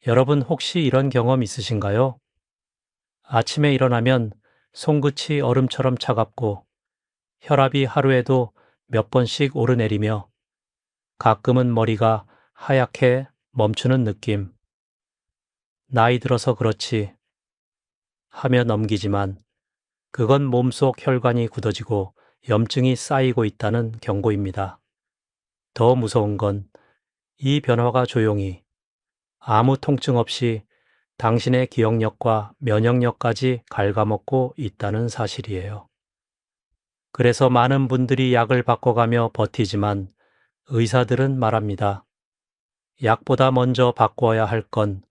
여러분 혹시 이런 경험 있으신가요? 아침에 일어나면 손끝이 얼음처럼 차갑고 혈압이 하루에도 몇 번씩 오르내리며 가끔은 머리가 하얗게 멈추는 느낌. 나이 들어서 그렇지 하며 넘기지만 그건 몸속 혈관이 굳어지고 염증이 쌓이고 있다는 경고입니다. 더 무서운 건 이 변화가 조용히 아무 통증 없이 당신의 기억력과 면역력까지 갉아먹고 있다는 사실이에요. 그래서 많은 분들이 약을 바꿔가며 버티지만 의사들은 말합니다. 약보다 먼저 바꿔야 할 건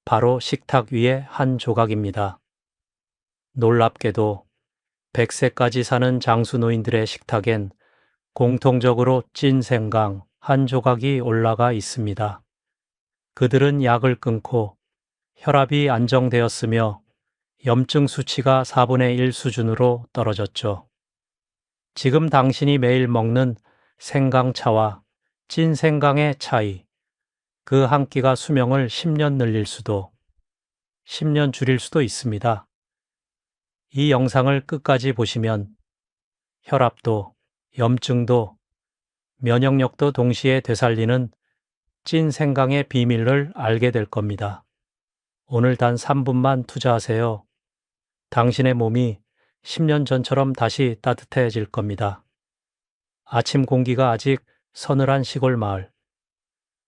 바로 식탁 위의 한 조각입니다. 놀랍게도 100세까지 사는 장수노인들의 식탁엔 공통적으로 찐 생강 한 조각이 올라가 있습니다. 그들은 약을 끊고 혈압이 안정되었으며 염증 수치가 4분의 1 수준으로 떨어졌죠. 지금 당신이 매일 먹는 생강차와 찐 생강의 차이, 그 한 끼가 수명을 10년 늘릴 수도, 10년 줄일 수도 있습니다. 이 영상을 끝까지 보시면 혈압도, 염증도, 면역력도 동시에 되살리는 찐 생강의 비밀을 알게 될 겁니다. 오늘 단 3분만 투자하세요. 당신의 몸이 10년 전처럼 다시 따뜻해질 겁니다. 아침 공기가 아직 서늘한 시골 마을.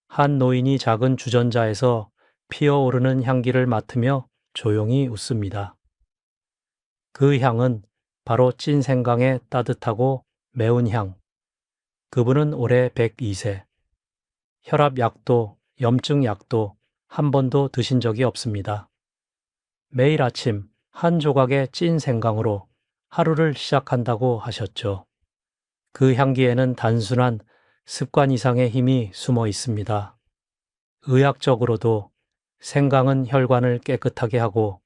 한 노인이 작은 주전자에서 피어오르는 향기를 맡으며 조용히 웃습니다. 그 향은 바로 찐 생강의 따뜻하고 매운 향. 그분은 올해 102세. 혈압 약도 염증 약도 한 번도 드신 적이 없습니다. 매일 아침 한 조각의 찐 생강으로 하루를 시작한다고 하셨죠. 그 향기에는 단순한 습관 이상의 힘이 숨어 있습니다. 의학적으로도 생강은 혈관을 깨끗하게 하고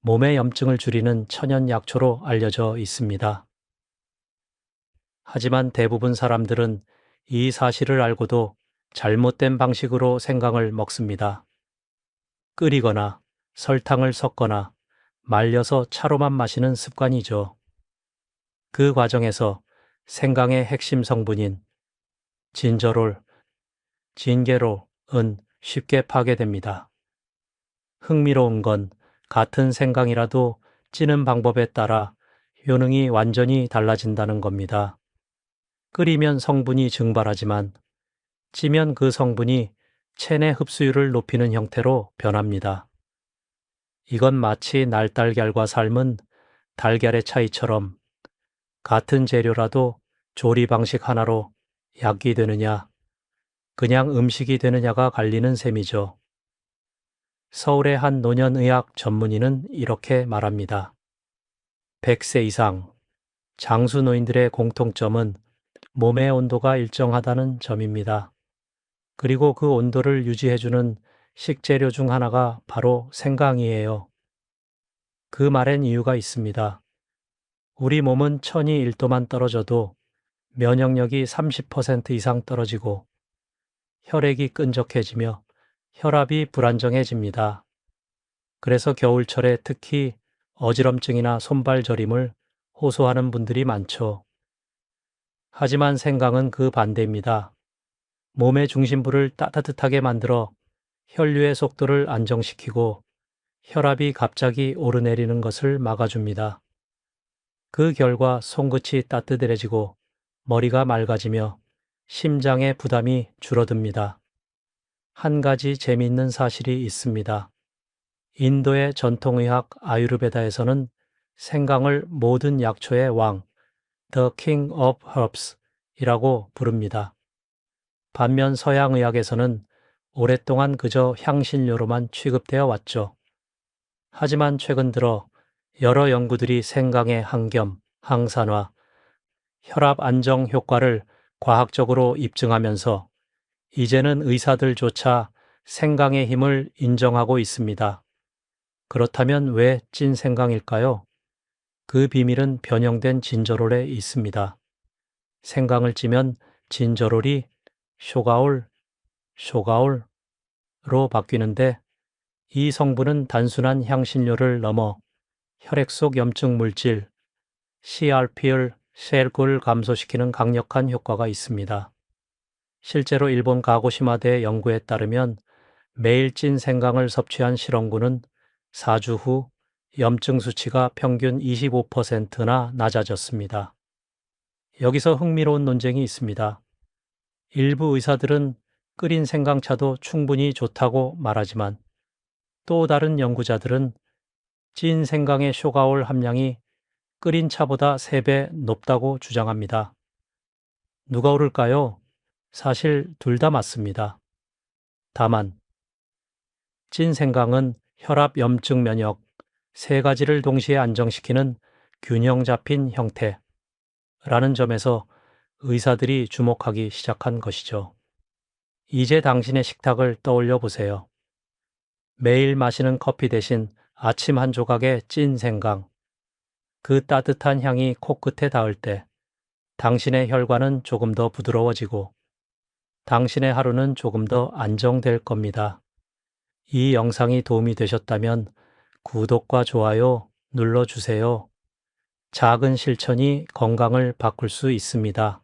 몸의 염증을 줄이는 천연 약초로 알려져 있습니다. 하지만 대부분 사람들은 이 사실을 알고도 잘못된 방식으로 생강을 먹습니다. 끓이거나 설탕을 섞거나 말려서 차로만 마시는 습관이죠. 그 과정에서 생강의 핵심 성분인 진저롤, 진게롤은 쉽게 파괴됩니다. 흥미로운 건 같은 생강이라도 찌는 방법에 따라 효능이 완전히 달라진다는 겁니다. 끓이면 성분이 증발하지만 찌면 그 성분이 체내 흡수율을 높이는 형태로 변합니다. 이건 마치 날달걀과 삶은 달걀의 차이처럼 같은 재료라도 조리 방식 하나로 약이 되느냐, 그냥 음식이 되느냐가 갈리는 셈이죠. 서울의 한 노년의학 전문의는 이렇게 말합니다. 100세 이상 장수노인들의 공통점은 몸의 온도가 일정하다는 점입니다. 그리고 그 온도를 유지해주는 식재료 중 하나가 바로 생강이에요. 그 말엔 이유가 있습니다. 우리 몸은 천이 1도만 떨어져도 면역력이 30% 이상 떨어지고 혈액이 끈적해지며 혈압이 불안정해집니다. 그래서 겨울철에 특히 어지럼증이나 손발 저림을 호소하는 분들이 많죠. 하지만 생강은 그 반대입니다. 몸의 중심부를 따뜻하게 만들어 혈류의 속도를 안정시키고 혈압이 갑자기 오르내리는 것을 막아줍니다. 그 결과 손끝이 따뜻해지고 머리가 맑아지며 심장의 부담이 줄어듭니다. 한 가지 재미있는 사실이 있습니다. 인도의 전통의학 아유르베다에서는 생강을 모든 약초의 왕, The King of Herbs 이라고 부릅니다. 반면 서양의학에서는 오랫동안 그저 향신료로만 취급되어 왔죠. 하지만 최근 들어 여러 연구들이 생강의 항염, 항산화, 혈압 안정 효과를 과학적으로 입증하면서 이제는 의사들조차 생강의 힘을 인정하고 있습니다. 그렇다면 왜 찐 생강일까요? 그 비밀은 변형된 진저롤에 있습니다. 생강을 찌면 진저롤이 쇼가올, 쇼가올로 바뀌는데 이 성분은 단순한 향신료를 넘어 혈액 속 염증 물질 CRP를 셀굴 감소시키는 강력한 효과가 있습니다. 실제로 일본 가고시마대 연구에 따르면 매일 찐 생강을 섭취한 실험군은 4주 후 염증 수치가 평균 25%나 낮아졌습니다. 여기서 흥미로운 논쟁이 있습니다. 일부 의사들은 끓인 생강차도 충분히 좋다고 말하지만 또 다른 연구자들은 찐 생강의 쇼가올 함량이 끓인 차보다 3배 높다고 주장합니다. 누가 옳을까요? 사실 둘 다 맞습니다. 다만 찐 생강은 혈압, 염증, 면역 세 가지를 동시에 안정시키는 균형 잡힌 형태라는 점에서 의사들이 주목하기 시작한 것이죠. 이제 당신의 식탁을 떠올려 보세요. 매일 마시는 커피 대신 아침 한 조각의 찐 생강. 그 따뜻한 향이 코끝에 닿을 때 당신의 혈관은 조금 더 부드러워지고 당신의 하루는 조금 더 안정될 겁니다. 이 영상이 도움이 되셨다면 구독과 좋아요 눌러주세요. 작은 실천이 건강을 바꿀 수 있습니다.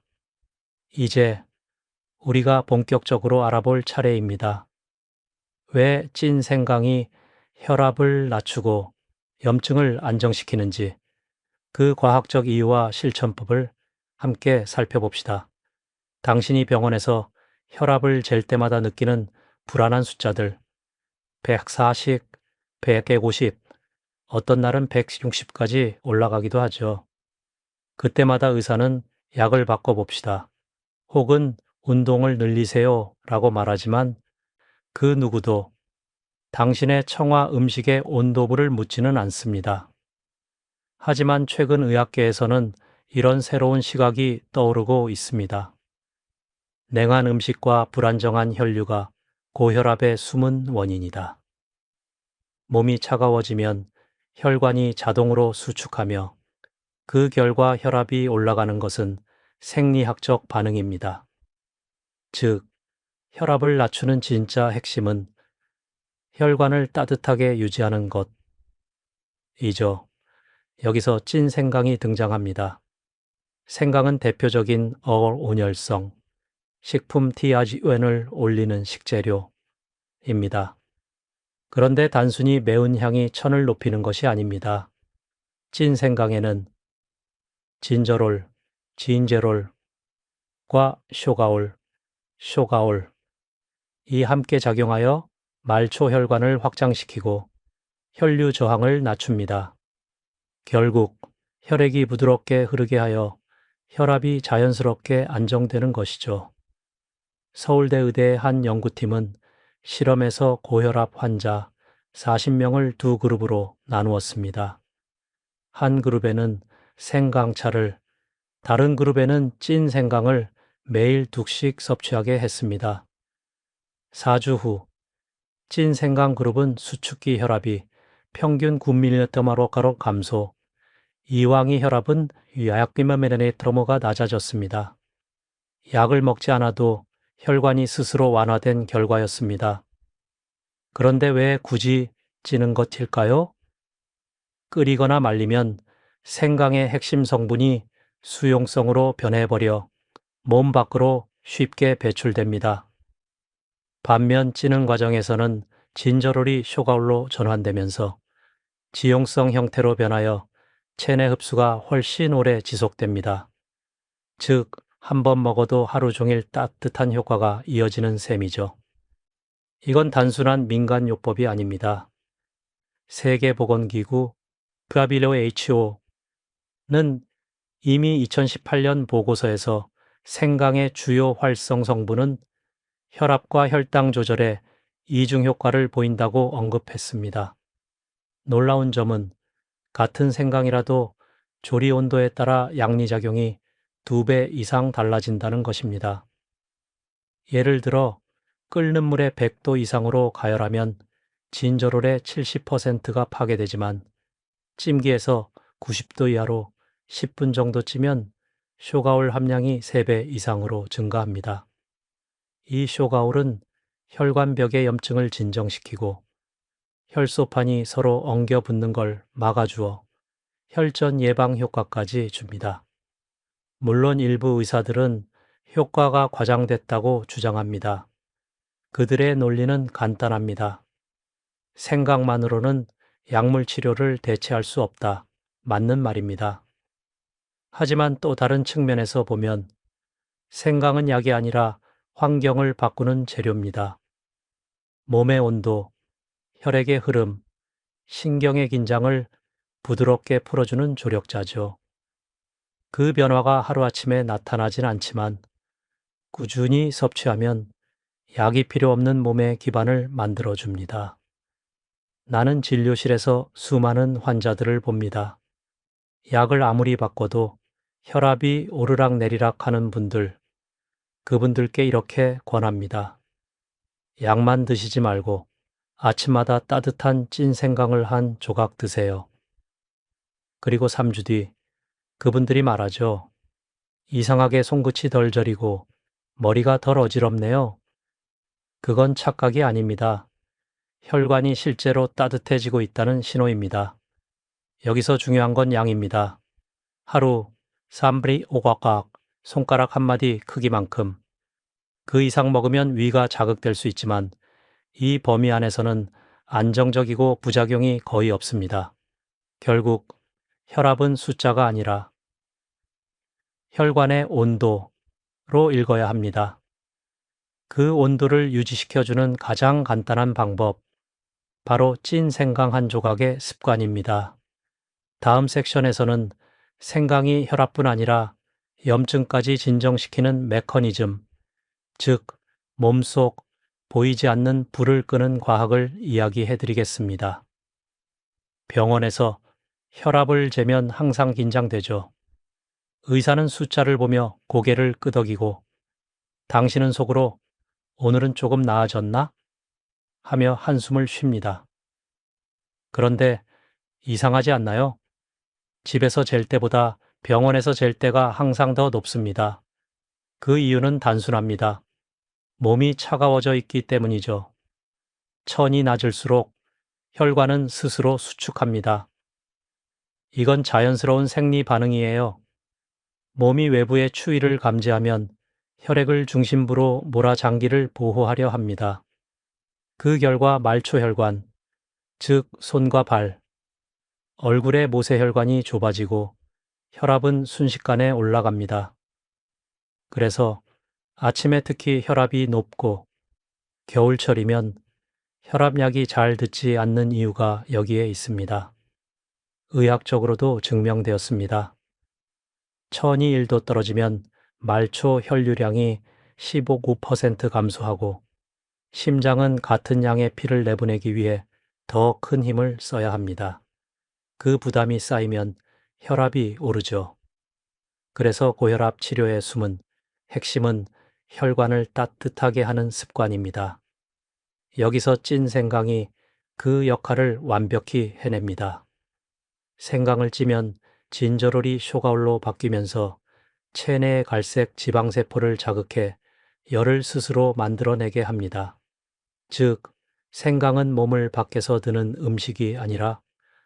이제 우리가 본격적으로 알아볼 차례입니다. 왜 찐 생강이 혈압을 낮추고 염증을 안정시키는지 그 과학적 이유와 실천법을 함께 살펴봅시다. 당신이 병원에서 혈압을 잴 때마다 느끼는 불안한 숫자들 140, 150, 어떤 날은 160까지 올라가기도 하죠. 그때마다 의사는 약을 바꿔봅시다. 혹은 운동을 늘리세요 라고 말하지만 그 누구도 당신의 청화 음식의 온도불을 묻지는 않습니다. 하지만 최근 의학계에서는 이런 새로운 시각이 떠오르고 있습니다. 냉한 음식과 불안정한 혈류가 고혈압의 숨은 원인이다. 몸이 차가워지면 혈관이 자동으로 수축하며 그 결과 혈압이 올라가는 것은 생리학적 반응입니다. 즉, 혈압을 낮추는 진짜 핵심은 혈관을 따뜻하게 유지하는 것이죠. 여기서 찐 생강이 등장합니다. 생강은 대표적인 어온열성, 식품 TRGN을 올리는 식재료입니다. 그런데 단순히 매운 향이 천을 높이는 것이 아닙니다. 찐 생강에는 진저롤, 진제롤과 쇼가올, 이 함께 작용하여 말초 혈관을 확장시키고 혈류 저항을 낮춥니다. 결국 혈액이 부드럽게 흐르게 하여 혈압이 자연스럽게 안정되는 것이죠. 서울대 의대의 한 연구팀은 실험에서 고혈압 환자 40명을 두 그룹으로 나누었습니다. 한 그룹에는 생강차를, 다른 그룹에는 찐 생강을 매일 2씩 섭취하게 했습니다. 4주 후 찐 생강 그룹은 수축기 혈압이 평균 9mg가로 감소, 이왕이 혈압은 약기면메네트로모가 낮아졌습니다. 약을 먹지 않아도 혈관이 스스로 완화된 결과였습니다. 그런데 왜 굳이 찌는 것일까요? 끓이거나 말리면 생강의 핵심 성분이 수용성으로 변해버려 몸 밖으로 쉽게 배출됩니다. 반면 찌는 과정에서는 진저롤이 쇼가올로 전환되면서 지용성 형태로 변하여 체내 흡수가 훨씬 오래 지속됩니다. 즉, 한 번 먹어도 하루 종일 따뜻한 효과가 이어지는 셈이죠. 이건 단순한 민간요법이 아닙니다. 세계보건기구 WHO는 이미 2018년 보고서에서 생강의 주요 활성 성분은 혈압과 혈당 조절에 이중 효과를 보인다고 언급했습니다. 놀라운 점은 같은 생강이라도 조리 온도에 따라 양리작용이 2배 이상 달라진다는 것입니다. 예를 들어 끓는 물에 100도 이상으로 가열하면 진저롤의 70%가 파괴되지만 찜기에서 90도 이하로 10분 정도 찌면 쇼가올 함량이 3배 이상으로 증가합니다. 이 쇼가올은 혈관벽의 염증을 진정시키고 혈소판이 서로 엉겨 붙는 걸 막아주어 혈전 예방 효과까지 줍니다. 물론 일부 의사들은 효과가 과장됐다고 주장합니다. 그들의 논리는 간단합니다. 생강만으로는 약물 치료를 대체할 수 없다. 맞는 말입니다. 하지만 또 다른 측면에서 보면 생강은 약이 아니라 환경을 바꾸는 재료입니다. 몸의 온도, 혈액의 흐름, 신경의 긴장을 부드럽게 풀어주는 조력자죠. 그 변화가 하루아침에 나타나진 않지만 꾸준히 섭취하면 약이 필요 없는 몸의 기반을 만들어줍니다. 나는 진료실에서 수많은 환자들을 봅니다. 약을 아무리 바꿔도 혈압이 오르락내리락 하는 분들, 그분들께 이렇게 권합니다. 약만 드시지 말고 아침마다 따뜻한 찐 생강을 한 조각 드세요. 그리고 3주 뒤 그분들이 말하죠. 이상하게 손끝이 덜 저리고 머리가 덜 어지럽네요. 그건 착각이 아닙니다. 혈관이 실제로 따뜻해지고 있다는 신호입니다. 여기서 중요한 건 양입니다. 하루 3브리 오각각 손가락 한마디 크기만큼 그 이상 먹으면 위가 자극될 수 있지만 이 범위 안에서는 안정적이고 부작용이 거의 없습니다. 결국 혈압은 숫자가 아니라 혈관의 온도로 읽어야 합니다. 그 온도를 유지시켜주는 가장 간단한 방법, 바로 찐 생강 한 조각의 습관입니다. 다음 섹션에서는 생강이 혈압뿐 아니라 염증까지 진정시키는 메커니즘, 즉 몸속 보이지 않는 불을 끄는 과학을 이야기해 드리겠습니다. 병원에서 혈압을 재면 항상 긴장되죠. 의사는 숫자를 보며 고개를 끄덕이고 당신은 속으로 오늘은 조금 나아졌나? 하며 한숨을 쉽니다. 그런데 이상하지 않나요? 집에서 잴 때보다 병원에서 잴 때가 항상 더 높습니다. 그 이유는 단순합니다. 몸이 차가워져 있기 때문이죠. 천이 낮을수록 혈관은 스스로 수축합니다. 이건 자연스러운 생리 반응이에요. 몸이 외부의 추위를 감지하면 혈액을 중심부로 몰아장기를 보호하려 합니다. 그 결과 말초혈관, 즉 손과 발, 얼굴의 모세혈관이 좁아지고 혈압은 순식간에 올라갑니다. 그래서 아침에 특히 혈압이 높고 겨울철이면 혈압약이 잘 듣지 않는 이유가 여기에 있습니다. 의학적으로도 증명되었습니다. 천이 1도 떨어지면 말초 혈류량이 15% 감소하고 심장은 같은 양의 피를 내보내기 위해 더 큰 힘을 써야 합니다. 그 부담이 쌓이면 혈압이 오르죠. 그래서 고혈압 치료의 핵심은 혈관을 따뜻하게 하는 습관입니다. 여기서 찐 생강이 그 역할을 완벽히 해냅니다. 생강을 찌면 진저롤이 쇼가올로 바뀌면서 체내의 갈색 지방세포를 자극해 열을 스스로 만들어내게 합니다. 즉, 생강은 몸을 밖에서 드는 음식이 아니라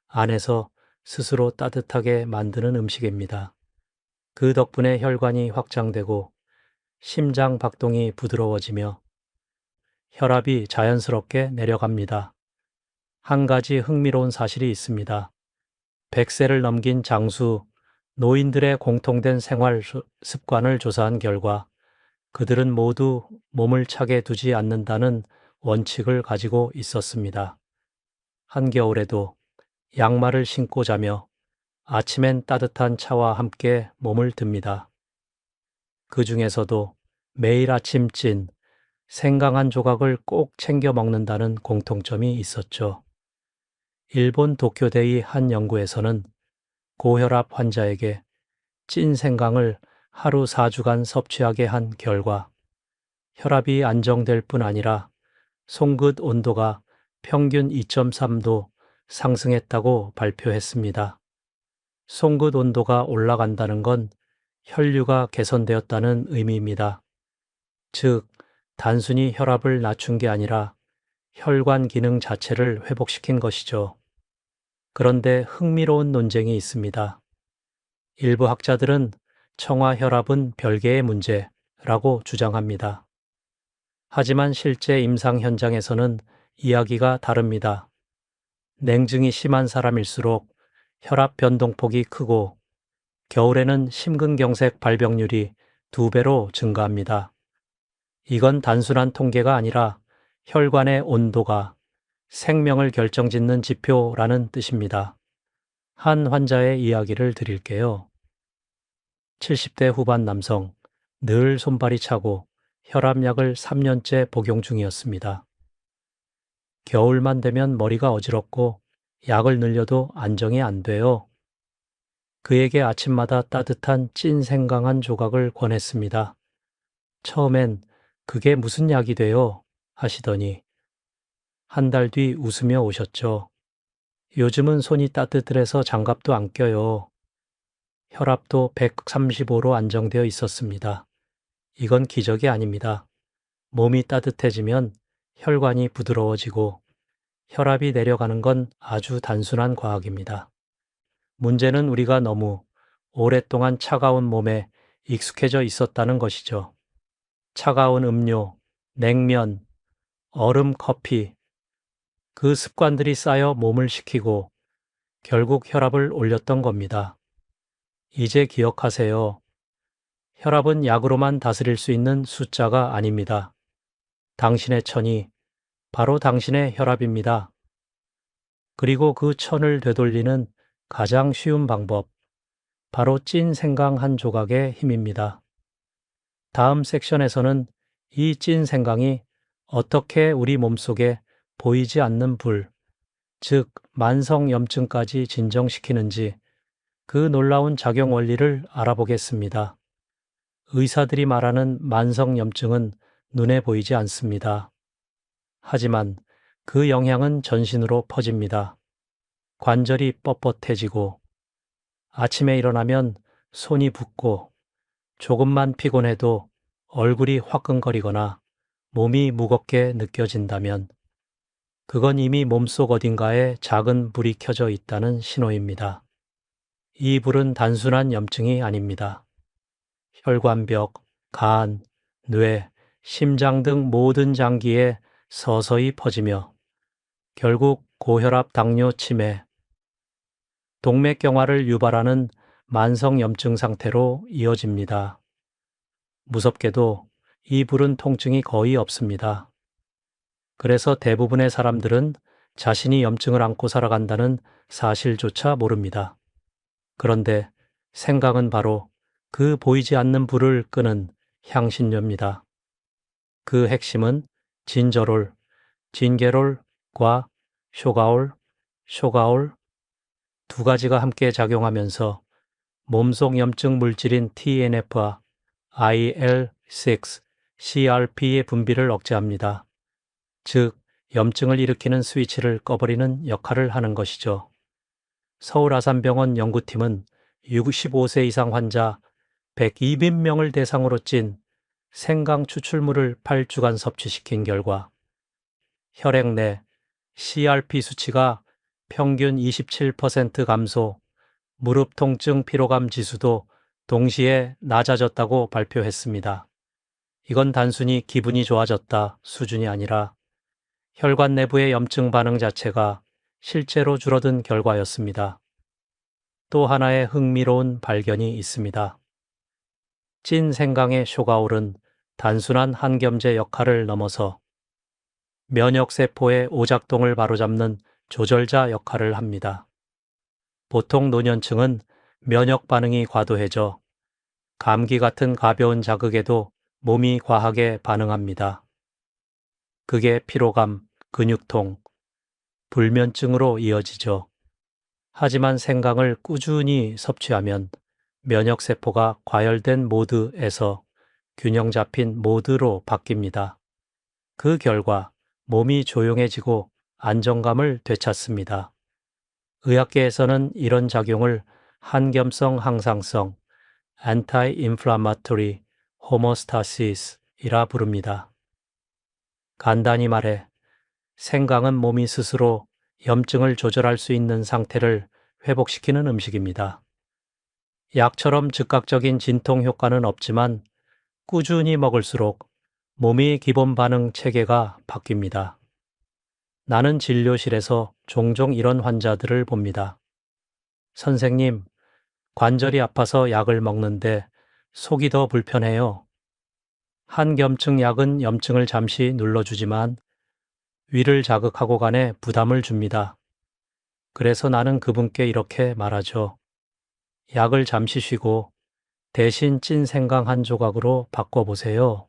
안에서 스스로 따뜻하게 만드는 음식입니다. 그 덕분에 혈관이 확장되고 심장 박동이 부드러워지며 혈압이 자연스럽게 내려갑니다. 한 가지 흥미로운 사실이 있습니다. 100세를 넘긴 장수, 노인들의 공통된 생활 습관을 조사한 결과 그들은 모두 몸을 차게 두지 않는다는 원칙을 가지고 있었습니다. 한겨울에도 양말을 신고 자며 아침엔 따뜻한 차와 함께 몸을 듭니다. 그 중에서도 매일 아침 찐 생강 한 조각을 꼭 챙겨 먹는다는 공통점이 있었죠. 일본 도쿄대의 한 연구에서는 고혈압 환자에게 찐 생강을 하루 4주간 섭취하게 한 결과 혈압이 안정될 뿐 아니라 손끝 온도가 평균 2.3도 상승했다고 발표했습니다. 손끝 온도가 올라간다는 건 혈류가 개선되었다는 의미입니다. 즉, 단순히 혈압을 낮춘 게 아니라 혈관 기능 자체를 회복시킨 것이죠. 그런데 흥미로운 논쟁이 있습니다. 일부 학자들은 청아혈압은 별개의 문제라고 주장합니다. 하지만 실제 임상 현장에서는 이야기가 다릅니다. 냉증이 심한 사람일수록 혈압 변동폭이 크고 겨울에는 심근경색 발병률이 2배로 증가합니다. 이건 단순한 통계가 아니라 혈관의 온도가 생명을 결정짓는 지표라는 뜻입니다. 한 환자의 이야기를 드릴게요. 70대 후반 남성, 늘 손발이 차고 혈압약을 3년째 복용 중이었습니다. 겨울만 되면 머리가 어지럽고 약을 늘려도 안정이 안 돼요. 그에게 아침마다 따뜻한 찐 생강 한 조각을 권했습니다. 처음엔 그게 무슨 약이 돼요? 하시더니 한 달 뒤 웃으며 오셨죠. 요즘은 손이 따뜻해서 장갑도 안 껴요. 혈압도 135로 안정되어 있었습니다. 이건 기적이 아닙니다. 몸이 따뜻해지면 혈관이 부드러워지고 혈압이 내려가는 건 아주 단순한 과학입니다. 문제는 우리가 너무 오랫동안 차가운 몸에 익숙해져 있었다는 것이죠. 차가운 음료, 냉면, 얼음 커피, 그 습관들이 쌓여 몸을 식히고 결국 혈압을 올렸던 겁니다. 이제 기억하세요. 혈압은 약으로만 다스릴 수 있는 숫자가 아닙니다. 당신의 천이 바로 당신의 혈압입니다. 그리고 그 천을 되돌리는 가장 쉬운 방법, 바로 찐 생강 한 조각의 힘입니다. 다음 섹션에서는 이 찐 생강이 어떻게 우리 몸속에 보이지 않는 불, 즉 만성염증까지 진정시키는지 그 놀라운 작용 원리를 알아보겠습니다. 의사들이 말하는 만성염증은 눈에 보이지 않습니다. 하지만 그 영향은 전신으로 퍼집니다. 관절이 뻣뻣해지고 아침에 일어나면 손이 붓고 조금만 피곤해도 얼굴이 화끈거리거나 몸이 무겁게 느껴진다면 그건 이미 몸속 어딘가에 작은 불이 켜져 있다는 신호입니다. 이 불은 단순한 염증이 아닙니다. 혈관벽, 간, 뇌, 심장 등 모든 장기에 서서히 퍼지며 결국 고혈압, 당뇨, 치매, 동맥경화를 유발하는 만성염증 상태로 이어집니다. 무섭게도 이 불은 통증이 거의 없습니다. 그래서 대부분의 사람들은 자신이 염증을 안고 살아간다는 사실조차 모릅니다. 그런데 생강은 바로 그 보이지 않는 불을 끄는 향신료입니다. 그 핵심은 진저롤, 진게롤과 쇼가올 두 가지가 함께 작용하면서 몸속 염증 물질인 TNF와 IL-6, CRP의 분비를 억제합니다. 즉, 염증을 일으키는 스위치를 꺼버리는 역할을 하는 것이죠. 서울 아산병원 연구팀은 65세 이상 환자 102명을 대상으로 찐 생강 추출물을 8주간 섭취시킨 결과 혈액 내 CRP 수치가 평균 27% 감소, 무릎 통증 피로감 지수도 동시에 낮아졌다고 발표했습니다. 이건 단순히 기분이 좋아졌다 수준이 아니라 혈관 내부의 염증 반응 자체가 실제로 줄어든 결과였습니다. 또 하나의 흥미로운 발견이 있습니다. 찐 생강의 쇼가올은 단순한 한겸제 역할을 넘어서 면역세포의 오작동을 바로잡는 조절자 역할을 합니다. 보통 노년층은 면역 반응이 과도해져 감기 같은 가벼운 자극에도 몸이 과하게 반응합니다. 그게 피로감, 근육통, 불면증으로 이어지죠. 하지만 생강을 꾸준히 섭취하면 면역세포가 과열된 모드에서 균형 잡힌 모드로 바뀝니다. 그 결과 몸이 조용해지고 안정감을 되찾습니다. 의학계에서는 이런 작용을 한겸성 항상성, Anti-Inflammatory Homeostasis이라 부릅니다. 간단히 말해 생강은 몸이 스스로 염증을 조절할 수 있는 상태를 회복시키는 음식입니다. 약처럼 즉각적인 진통 효과는 없지만 꾸준히 먹을수록 몸이 기본 반응 체계가 바뀝니다. 나는 진료실에서 종종 이런 환자들을 봅니다. 선생님, 관절이 아파서 약을 먹는데 속이 더 불편해요. 항염증 약은 염증을 잠시 눌러주지만 위를 자극하고 간에 부담을 줍니다. 그래서 나는 그분께 이렇게 말하죠. 약을 잠시 쉬고 대신 찐 생강 한 조각으로 바꿔보세요.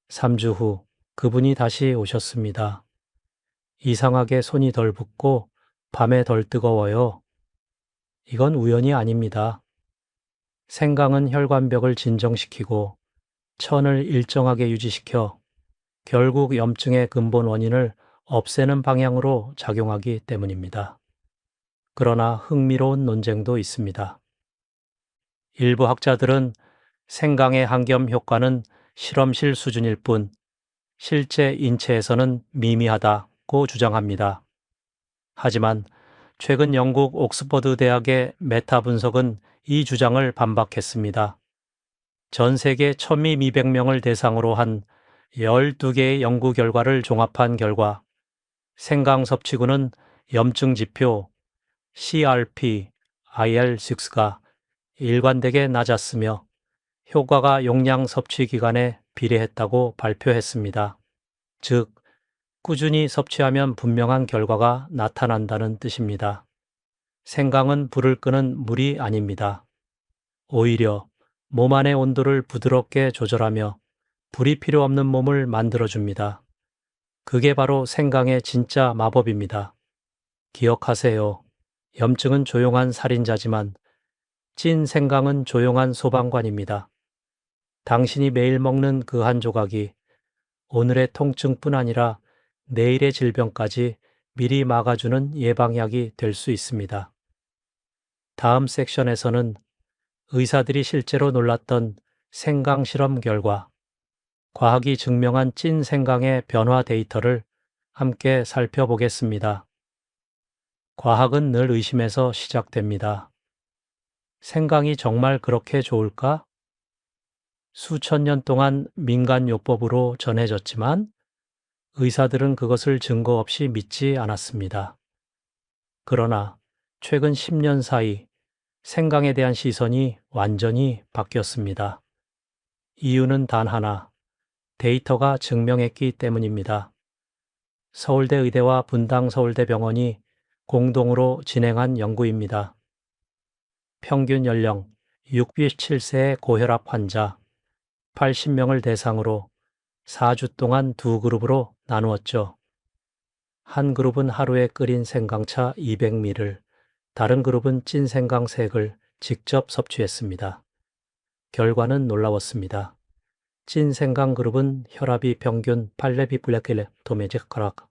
3주 후 그분이 다시 오셨습니다. 이상하게 손이 덜 붓고 밤에 덜 뜨거워요. 이건 우연이 아닙니다. 생강은 혈관벽을 진정시키고 천을 일정하게 유지시켜 결국 염증의 근본 원인을 없애는 방향으로 작용하기 때문입니다. 그러나 흥미로운 논쟁도 있습니다. 일부 학자들은 생강의 항염 효과는 실험실 수준일 뿐 실제 인체에서는 미미하다고 주장합니다. 하지만 최근 영국 옥스퍼드 대학의 메타 분석은 이 주장을 반박했습니다. 전 세계 1200명을 대상으로 한 12개의 연구 결과를 종합한 결과 생강 섭취군은 염증 지표 CRP, IL6가 일관되게 낮았으며 효과가 용량 섭취 기간에 비례했다고 발표했습니다. 즉, 꾸준히 섭취하면 분명한 결과가 나타난다는 뜻입니다. 생강은 불을 끄는 물이 아닙니다. 오히려 몸 안의 온도를 부드럽게 조절하며 불이 필요 없는 몸을 만들어줍니다. 그게 바로 생강의 진짜 마법입니다. 기억하세요. 염증은 조용한 살인자지만 찐 생강은 조용한 소방관입니다. 당신이 매일 먹는 그 한 조각이 오늘의 통증뿐 아니라 내일의 질병까지 미리 막아주는 예방약이 될 수 있습니다. 다음 섹션에서는 의사들이 실제로 놀랐던 생강 실험 결과, 과학이 증명한 찐 생강의 변화 데이터를 함께 살펴보겠습니다. 과학은 늘 의심에서 시작됩니다. 생강이 정말 그렇게 좋을까? 수천 년 동안 민간요법으로 전해졌지만 의사들은 그것을 증거 없이 믿지 않았습니다. 그러나 최근 10년 사이 생강에 대한 시선이 완전히 바뀌었습니다. 이유는 단 하나, 데이터가 증명했기 때문입니다. 서울대 의대와 분당 서울대병원이 공동으로 진행한 연구입니다. 평균 연령 67세의 고혈압 환자 80명을 대상으로 4주 동안 두 그룹으로 나누었죠. 한 그룹은 하루에 끓인 생강차 200ml, 다른 그룹은 찐 생강색을 직접 섭취했습니다. 결과는 놀라웠습니다. 찐 생강 그룹은 혈압이 평균 8레비플레킬레토메지카락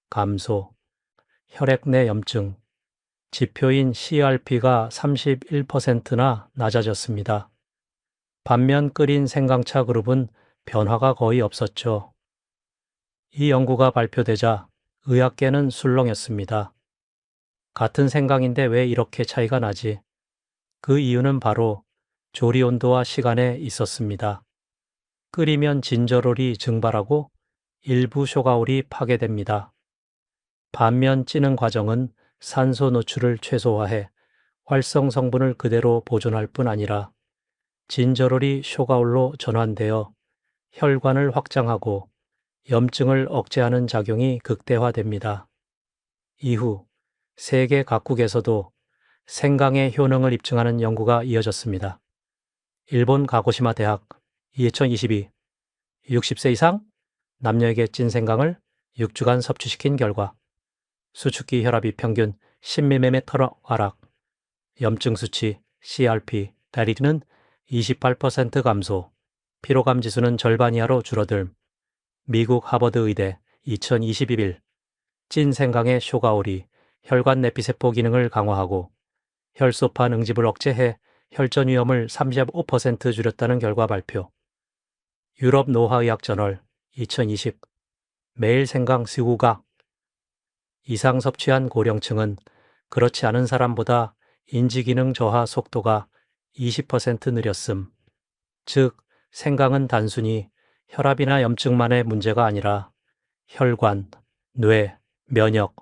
감소, 혈액 내 염증, 지표인 CRP가 31%나 낮아졌습니다. 반면 끓인 생강차 그룹은 변화가 거의 없었죠. 이 연구가 발표되자 의학계는 술렁였습니다. 같은 생강인데 왜 이렇게 차이가 나지? 그 이유는 바로 조리 온도와 시간에 있었습니다. 끓이면 진저롤이 증발하고 일부 쇼가올이 파괴됩니다. 반면 찌는 과정은 산소 노출을 최소화해 활성 성분을 그대로 보존할 뿐 아니라 진저롤이 쇼가올로 전환되어 혈관을 확장하고 염증을 억제하는 작용이 극대화됩니다. 이후 세계 각국에서도 생강의 효능을 입증하는 연구가 이어졌습니다. 일본 가고시마 대학 2022 60세 이상 남녀에게 찐 생강을 6주간 섭취시킨 결과 수축기 혈압이 평균 10mm로 하락, 염증 수치 CRP 다리는 28% 감소, 피로감 지수는 절반 이하로 줄어듦. 미국 하버드 의대 2021 찐 생강의 쇼가올이 혈관 내피세포 기능을 강화하고 혈소판 응집을 억제해 혈전 위험을 35% 줄였다는 결과 발표. 유럽 노화의학 저널 2020 매일 생강 시구각 이상 섭취한 고령층은 그렇지 않은 사람보다 인지기능 저하 속도가 20% 느렸음. 즉, 생강은 단순히 혈압이나 염증만의 문제가 아니라 혈관, 뇌, 면역,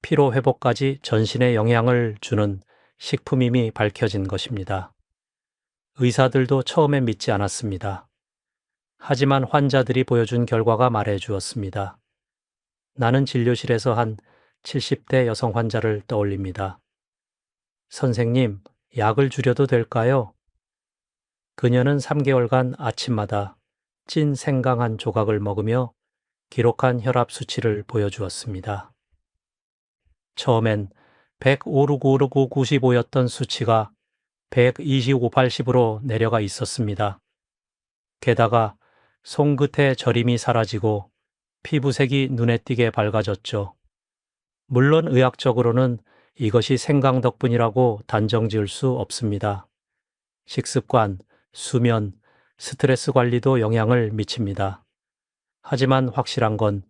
피로 회복까지 전신에 영향을 주는 식품임이 밝혀진 것입니다. 의사들도 처음엔 믿지 않았습니다. 하지만 환자들이 보여준 결과가 말해 주었습니다. 나는 진료실에서 한 70대 여성 환자를 떠올립니다. 선생님, 약을 줄여도 될까요? 그녀는 3개월간 아침마다 찐 생강 한 조각을 먹으며 기록한 혈압 수치를 보여주었습니다. 처음엔 105, 95였던 수치가 125, 80으로 내려가 있었습니다. 게다가 손끝의 저림이 사라지고 피부색이 눈에 띄게 밝아졌죠. 물론 의학적으로는 이것이 생강 덕분이라고 단정 지을 수 없습니다. 식습관, 수면, 스트레스 관리도 영향을 미칩니다. 하지만 확실한 건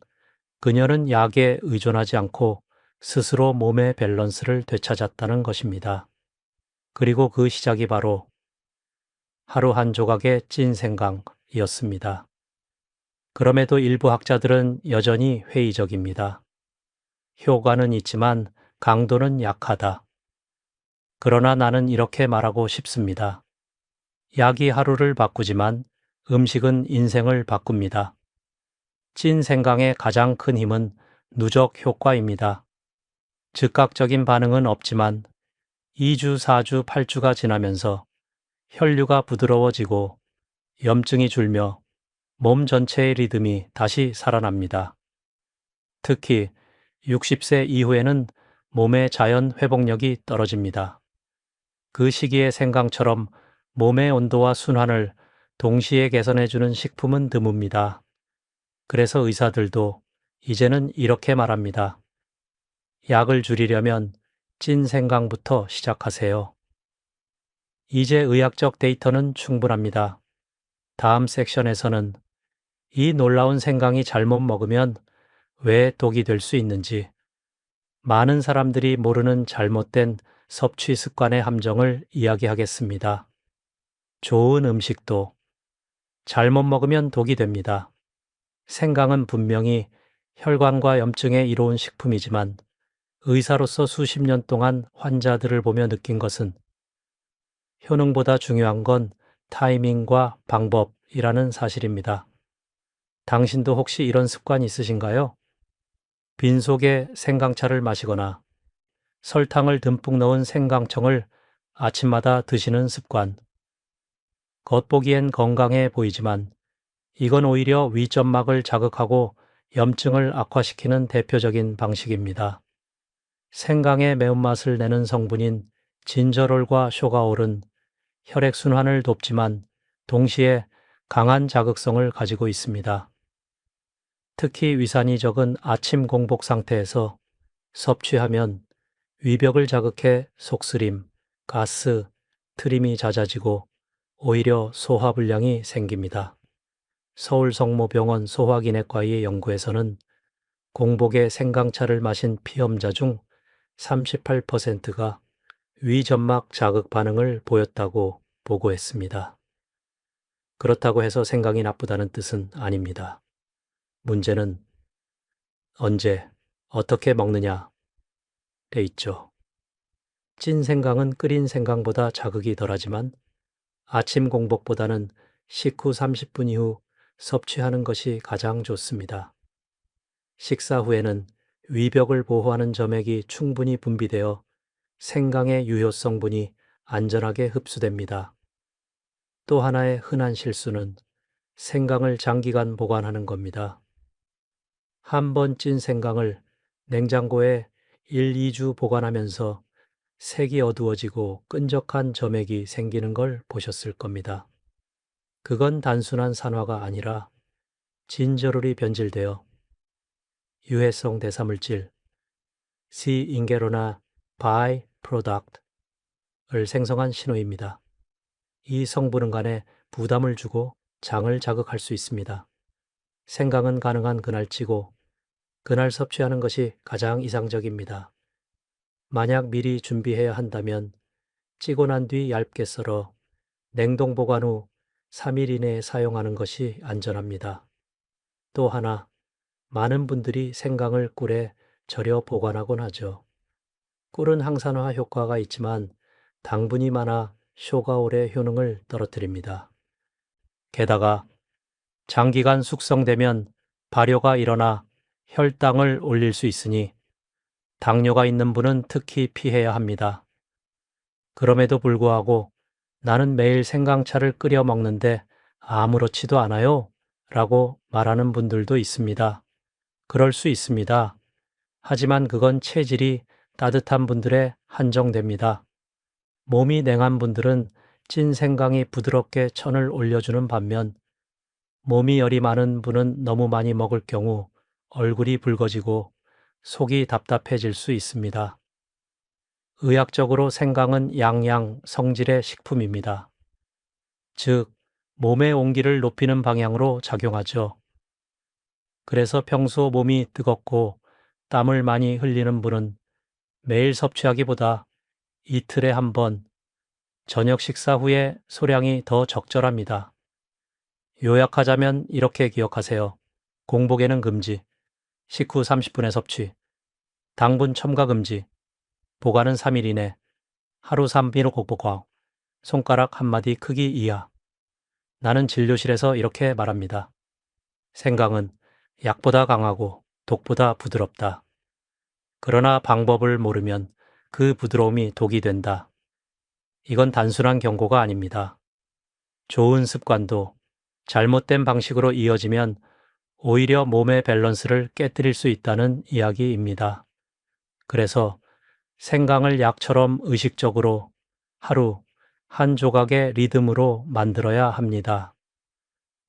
그녀는 약에 의존하지 않고 스스로 몸의 밸런스를 되찾았다는 것입니다. 그리고 그 시작이 바로 하루 한 조각의 찐 생강이었습니다. 그럼에도 일부 학자들은 여전히 회의적입니다. 효과는 있지만 강도는 약하다. 그러나 나는 이렇게 말하고 싶습니다. 약이 하루를 바꾸지만 음식은 인생을 바꿉니다. 찐 생강의 가장 큰 힘은 누적 효과입니다. 즉각적인 반응은 없지만 2주, 4주, 8주가 지나면서 혈류가 부드러워지고 염증이 줄며 몸 전체의 리듬이 다시 살아납니다. 특히 60세 이후에는 몸의 자연 회복력이 떨어집니다. 그 시기에 생강처럼 몸의 온도와 순환을 동시에 개선해주는 식품은 드뭅니다. 그래서 의사들도 이제는 이렇게 말합니다. 약을 줄이려면 찐 생강부터 시작하세요. 이제 의학적 데이터는 충분합니다. 다음 섹션에서는 이 놀라운 생강이 잘못 먹으면 왜 독이 될 수 있는지, 많은 사람들이 모르는 잘못된 섭취 습관의 함정을 이야기하겠습니다. 좋은 음식도 잘못 먹으면 독이 됩니다. 생강은 분명히 혈관과 염증에 이로운 식품이지만 의사로서 수십 년 동안 환자들을 보며 느낀 것은 효능보다 중요한 건 타이밍과 방법이라는 사실입니다. 당신도 혹시 이런 습관 있으신가요? 빈속에 생강차를 마시거나 설탕을 듬뿍 넣은 생강청을 아침마다 드시는 습관. 겉보기엔 건강해 보이지만 이건 오히려 위점막을 자극하고 염증을 악화시키는 대표적인 방식입니다. 생강의 매운맛을 내는 성분인 진저롤과 쇼가올은 혈액순환을 돕지만 동시에 강한 자극성을 가지고 있습니다. 특히 위산이 적은 아침 공복 상태에서 섭취하면 위벽을 자극해 속쓰림, 가스, 트림이 잦아지고 오히려 소화불량이 생깁니다. 서울성모병원 소화기내과의 연구에서는 공복에 생강차를 마신 피험자 중 38%가 위점막 자극 반응을 보였다고 보고했습니다. 그렇다고 해서 생강이 나쁘다는 뜻은 아닙니다. 문제는 언제, 어떻게 먹느냐에 있죠. 찐 생강은 끓인 생강보다 자극이 덜하지만 아침 공복보다는 식후 30분 이후 섭취하는 것이 가장 좋습니다. 식사 후에는 위벽을 보호하는 점액이 충분히 분비되어 생강의 유효 성분이 안전하게 흡수됩니다. 또 하나의 흔한 실수는 생강을 장기간 보관하는 겁니다. 한 번 찐 생강을 냉장고에 1, 2주 보관하면서 색이 어두워지고 끈적한 점액이 생기는 걸 보셨을 겁니다. 그건 단순한 산화가 아니라 진저롤이 변질되어 유해성 대사물질 C-인게로나 바이 프로덕트를 생성한 신호입니다. 이 성분은 간에 부담을 주고 장을 자극할 수 있습니다. 생강은 가능한 그날 찌고 그날 섭취하는 것이 가장 이상적입니다. 만약 미리 준비해야 한다면 찌고 난 뒤 얇게 썰어 냉동 보관 후 3일 이내에 사용하는 것이 안전합니다. 또 하나, 많은 분들이 생강을 꿀에 절여 보관하곤 하죠. 꿀은 항산화 효과가 있지만 당분이 많아 쇼가올의 효능을 떨어뜨립니다. 게다가 장기간 숙성되면 발효가 일어나 혈당을 올릴 수 있으니 당뇨가 있는 분은 특히 피해야 합니다. 그럼에도 불구하고 나는 매일 생강차를 끓여 먹는데 아무렇지도 않아요 라고 말하는 분들도 있습니다. 그럴 수 있습니다. 하지만 그건 체질이 따뜻한 분들에 한정됩니다. 몸이 냉한 분들은 찐 생강이 부드럽게 천을 올려주는 반면 몸이 열이 많은 분은 너무 많이 먹을 경우 얼굴이 붉어지고 속이 답답해질 수 있습니다. 의학적으로 생강은 양양 성질의 식품입니다. 즉, 몸의 온기를 높이는 방향으로 작용하죠. 그래서 평소 몸이 뜨겁고 땀을 많이 흘리는 분은 매일 섭취하기보다 이틀에 한 번, 저녁 식사 후에 소량이 더 적절합니다. 요약하자면 이렇게 기억하세요. 공복에는 금지, 식후 30분의 섭취, 당분 첨가 금지, 보관은 3일 이내, 하루 3비로 복복광, 손가락 한마디 크기 이하. 나는 진료실에서 이렇게 말합니다. 생강은 약보다 강하고 독보다 부드럽다. 그러나 방법을 모르면 그 부드러움이 독이 된다. 이건 단순한 경고가 아닙니다. 좋은 습관도 잘못된 방식으로 이어지면 오히려 몸의 밸런스를 깨뜨릴 수 있다는 이야기입니다. 그래서 생강을 약처럼 의식적으로 하루 한 조각의 리듬으로 만들어야 합니다.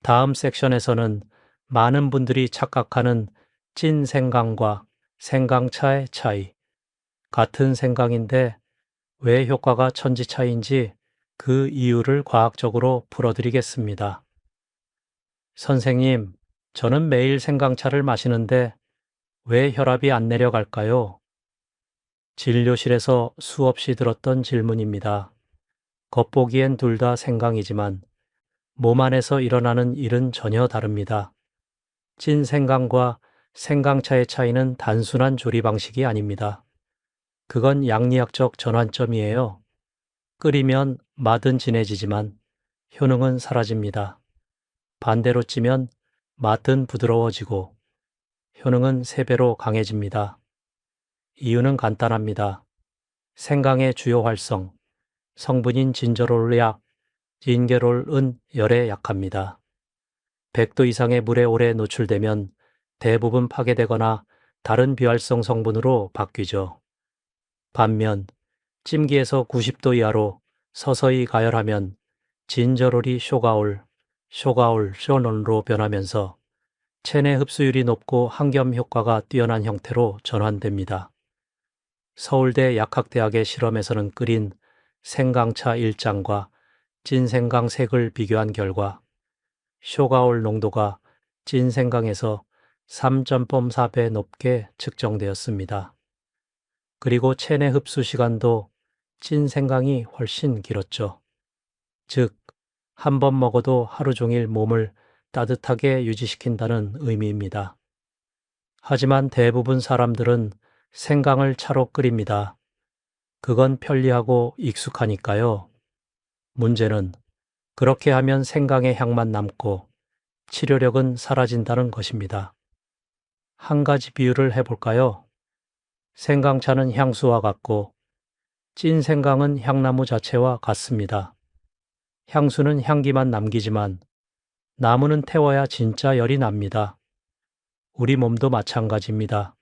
다음 섹션에서는 많은 분들이 착각하는 찐 생강과 생강차의 차이, 같은 생강인데 왜 효과가 천지 차이인지 그 이유를 과학적으로 풀어드리겠습니다. 선생님, 저는 매일 생강차를 마시는데 왜 혈압이 안 내려갈까요? 진료실에서 수없이 들었던 질문입니다. 겉보기엔 둘 다 생강이지만 몸 안에서 일어나는 일은 전혀 다릅니다. 찐 생강과 생강차의 차이는 단순한 조리 방식이 아닙니다. 그건 양리학적 전환점이에요. 끓이면 맛은 진해지지만 효능은 사라집니다. 반대로 찌면 맛은 부드러워지고 효능은 3배로 강해집니다. 이유는 간단합니다. 생강의 주요 활성, 성분인 진저롤약, 진게롤은 열에 약합니다. 100도 이상의 물에 오래 노출되면 대부분 파괴되거나 다른 비활성 성분으로 바뀌죠. 반면 찜기에서 90도 이하로 서서히 가열하면 진저롤이 쇼가올, 쇼논으로 변하면서 체내 흡수율이 높고 항염 효과가 뛰어난 형태로 전환됩니다. 서울대 약학대학의 실험에서는 끓인 생강차 1장과 찐생강 색을 비교한 결과 쇼가올 농도가 찐생강에서 3.4배 높게 측정되었습니다. 그리고 체내 흡수 시간도 찐생강이 훨씬 길었죠. 즉, 한 번 먹어도 하루 종일 몸을 따뜻하게 유지시킨다는 의미입니다. 하지만 대부분 사람들은 생강을 차로 끓입니다. 그건 편리하고 익숙하니까요. 문제는 그렇게 하면 생강의 향만 남고 치료력은 사라진다는 것입니다. 한 가지 비유를 해볼까요? 생강차는 향수와 같고 찐 생강은 향나무 자체와 같습니다. 향수는 향기만 남기지만 나무는 태워야 진짜 열이 납니다. 우리 몸도 마찬가지입니다.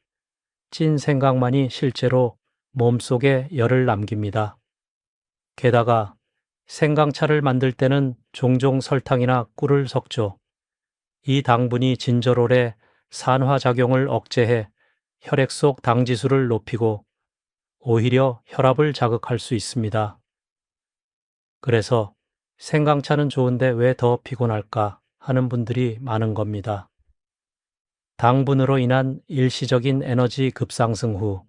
찐 생강만이 실제로 몸속에 열을 남깁니다. 게다가 생강차를 만들 때는 종종 설탕이나 꿀을 섞죠. 이 당분이 진저롤의 산화작용을 억제해 혈액 속 당지수를 높이고 오히려 혈압을 자극할 수 있습니다. 그래서 생강차는 좋은데 왜 더 피곤할까 하는 분들이 많은 겁니다. 당분으로 인한 일시적인 에너지 급상승 후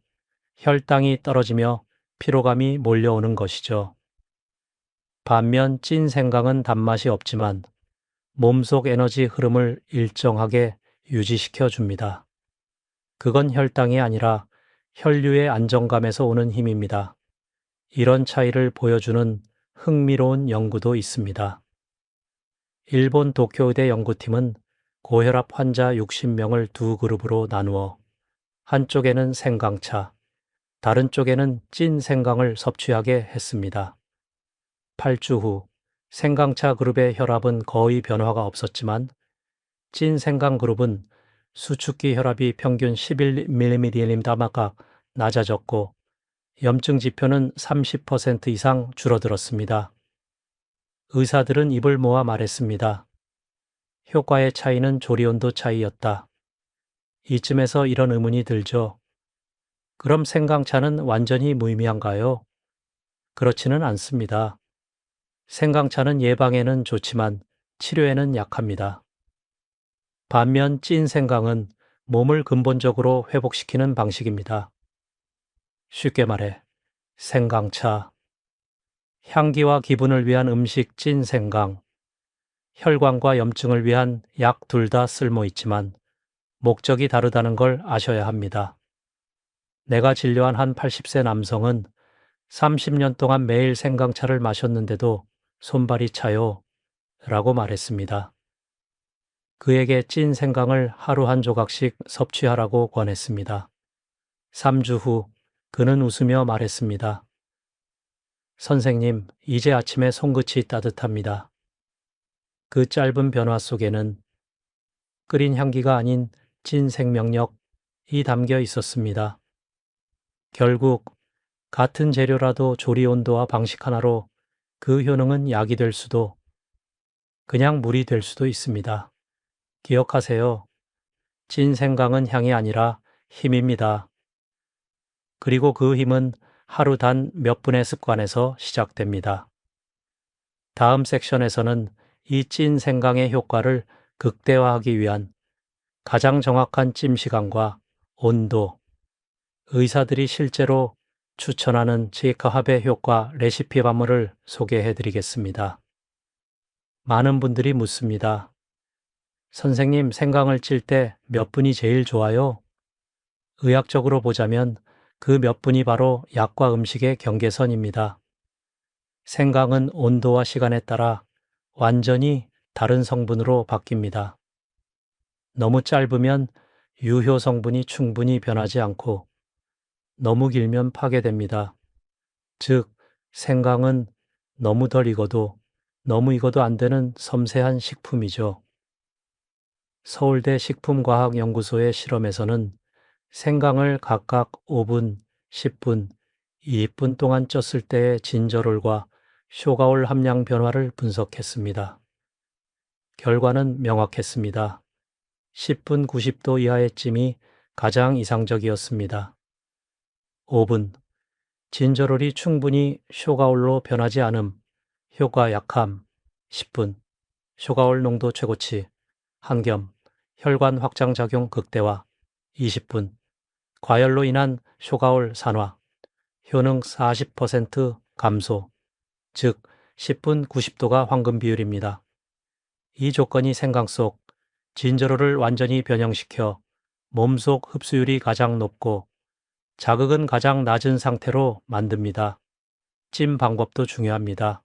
혈당이 떨어지며 피로감이 몰려오는 것이죠. 반면 찐 생강은 단맛이 없지만 몸속 에너지 흐름을 일정하게 유지시켜 줍니다. 그건 혈당이 아니라 혈류의 안정감에서 오는 힘입니다. 이런 차이를 보여주는 흥미로운 연구도 있습니다. 일본 도쿄의대 연구팀은 고혈압 환자 60명을 두 그룹으로 나누어 한쪽에는 생강차, 다른 쪽에는 찐 생강을 섭취하게 했습니다. 8주 후 생강차 그룹의 혈압은 거의 변화가 없었지만 찐 생강 그룹은 수축기 혈압이 평균 11mm/m가 낮아졌고 염증 지표는 30% 이상 줄어들었습니다. 의사들은 입을 모아 말했습니다. 효과의 차이는 조리온도 차이였다. 이쯤에서 이런 의문이 들죠. 그럼 생강차는 완전히 무의미한가요? 그렇지는 않습니다. 생강차는 예방에는 좋지만 치료에는 약합니다. 반면 찐 생강은 몸을 근본적으로 회복시키는 방식입니다. 쉽게 말해 생강차, 향기와 기분을 위한 음식 찐 생강, 혈관과 염증을 위한 약 둘 다 쓸모 있지만 목적이 다르다는 걸 아셔야 합니다. 내가 진료한 한 80세 남성은 30년 동안 매일 생강차를 마셨는데도 손발이 차요 라고 말했습니다. 그에게 찐 생강을 하루 한 조각씩 섭취하라고 권했습니다. 3주 후 그는 웃으며 말했습니다. 선생님, 이제 아침에 손끝이 따뜻합니다. 그 짧은 변화 속에는 끓인 향기가 아닌 찐 생명력이 담겨 있었습니다. 결국 같은 재료라도 조리 온도와 방식 하나로 그 효능은 약이 될 수도 그냥 물이 될 수도 있습니다. 기억하세요. 찐 생강은 향이 아니라 힘입니다. 그리고 그 힘은 하루 단 몇 분의 습관에서 시작됩니다. 다음 섹션에서는 이 찐 생강의 효과를 극대화하기 위한 가장 정확한 찜 시간과 온도, 의사들이 실제로 추천하는 치카합의 효과 레시피 반물을 소개해 드리겠습니다. 많은 분들이 묻습니다. 선생님, 생강을 찔 때 몇 분이 제일 좋아요? 의학적으로 보자면 그 몇 분이 바로 약과 음식의 경계선입니다. 생강은 온도와 시간에 따라 완전히 다른 성분으로 바뀝니다. 너무 짧으면 유효 성분이 충분히 변하지 않고 너무 길면 파괴됩니다. 즉, 생강은 너무 덜 익어도 너무 익어도 안 되는 섬세한 식품이죠. 서울대 식품과학연구소의 실험에서는 생강을 각각 5분, 10분, 20분 동안 쪘을 때의 진저롤과 쇼가올 함량 변화를 분석했습니다. 결과는 명확했습니다. 10분 90도 이하의 찜이 가장 이상적이었습니다. 5분, 진저롤이 충분히 쇼가올로 변하지 않음, 효과 약함. 10분, 쇼가올 농도 최고치, 한겸, 혈관 확장 작용 극대화. 20분, 과열로 인한 쇼가올 산화, 효능 40% 감소, 즉 10분 90도가 황금 비율입니다. 이 조건이 생강 속 진저롤을 완전히 변형시켜 몸속 흡수율이 가장 높고 자극은 가장 낮은 상태로 만듭니다. 찜 방법도 중요합니다.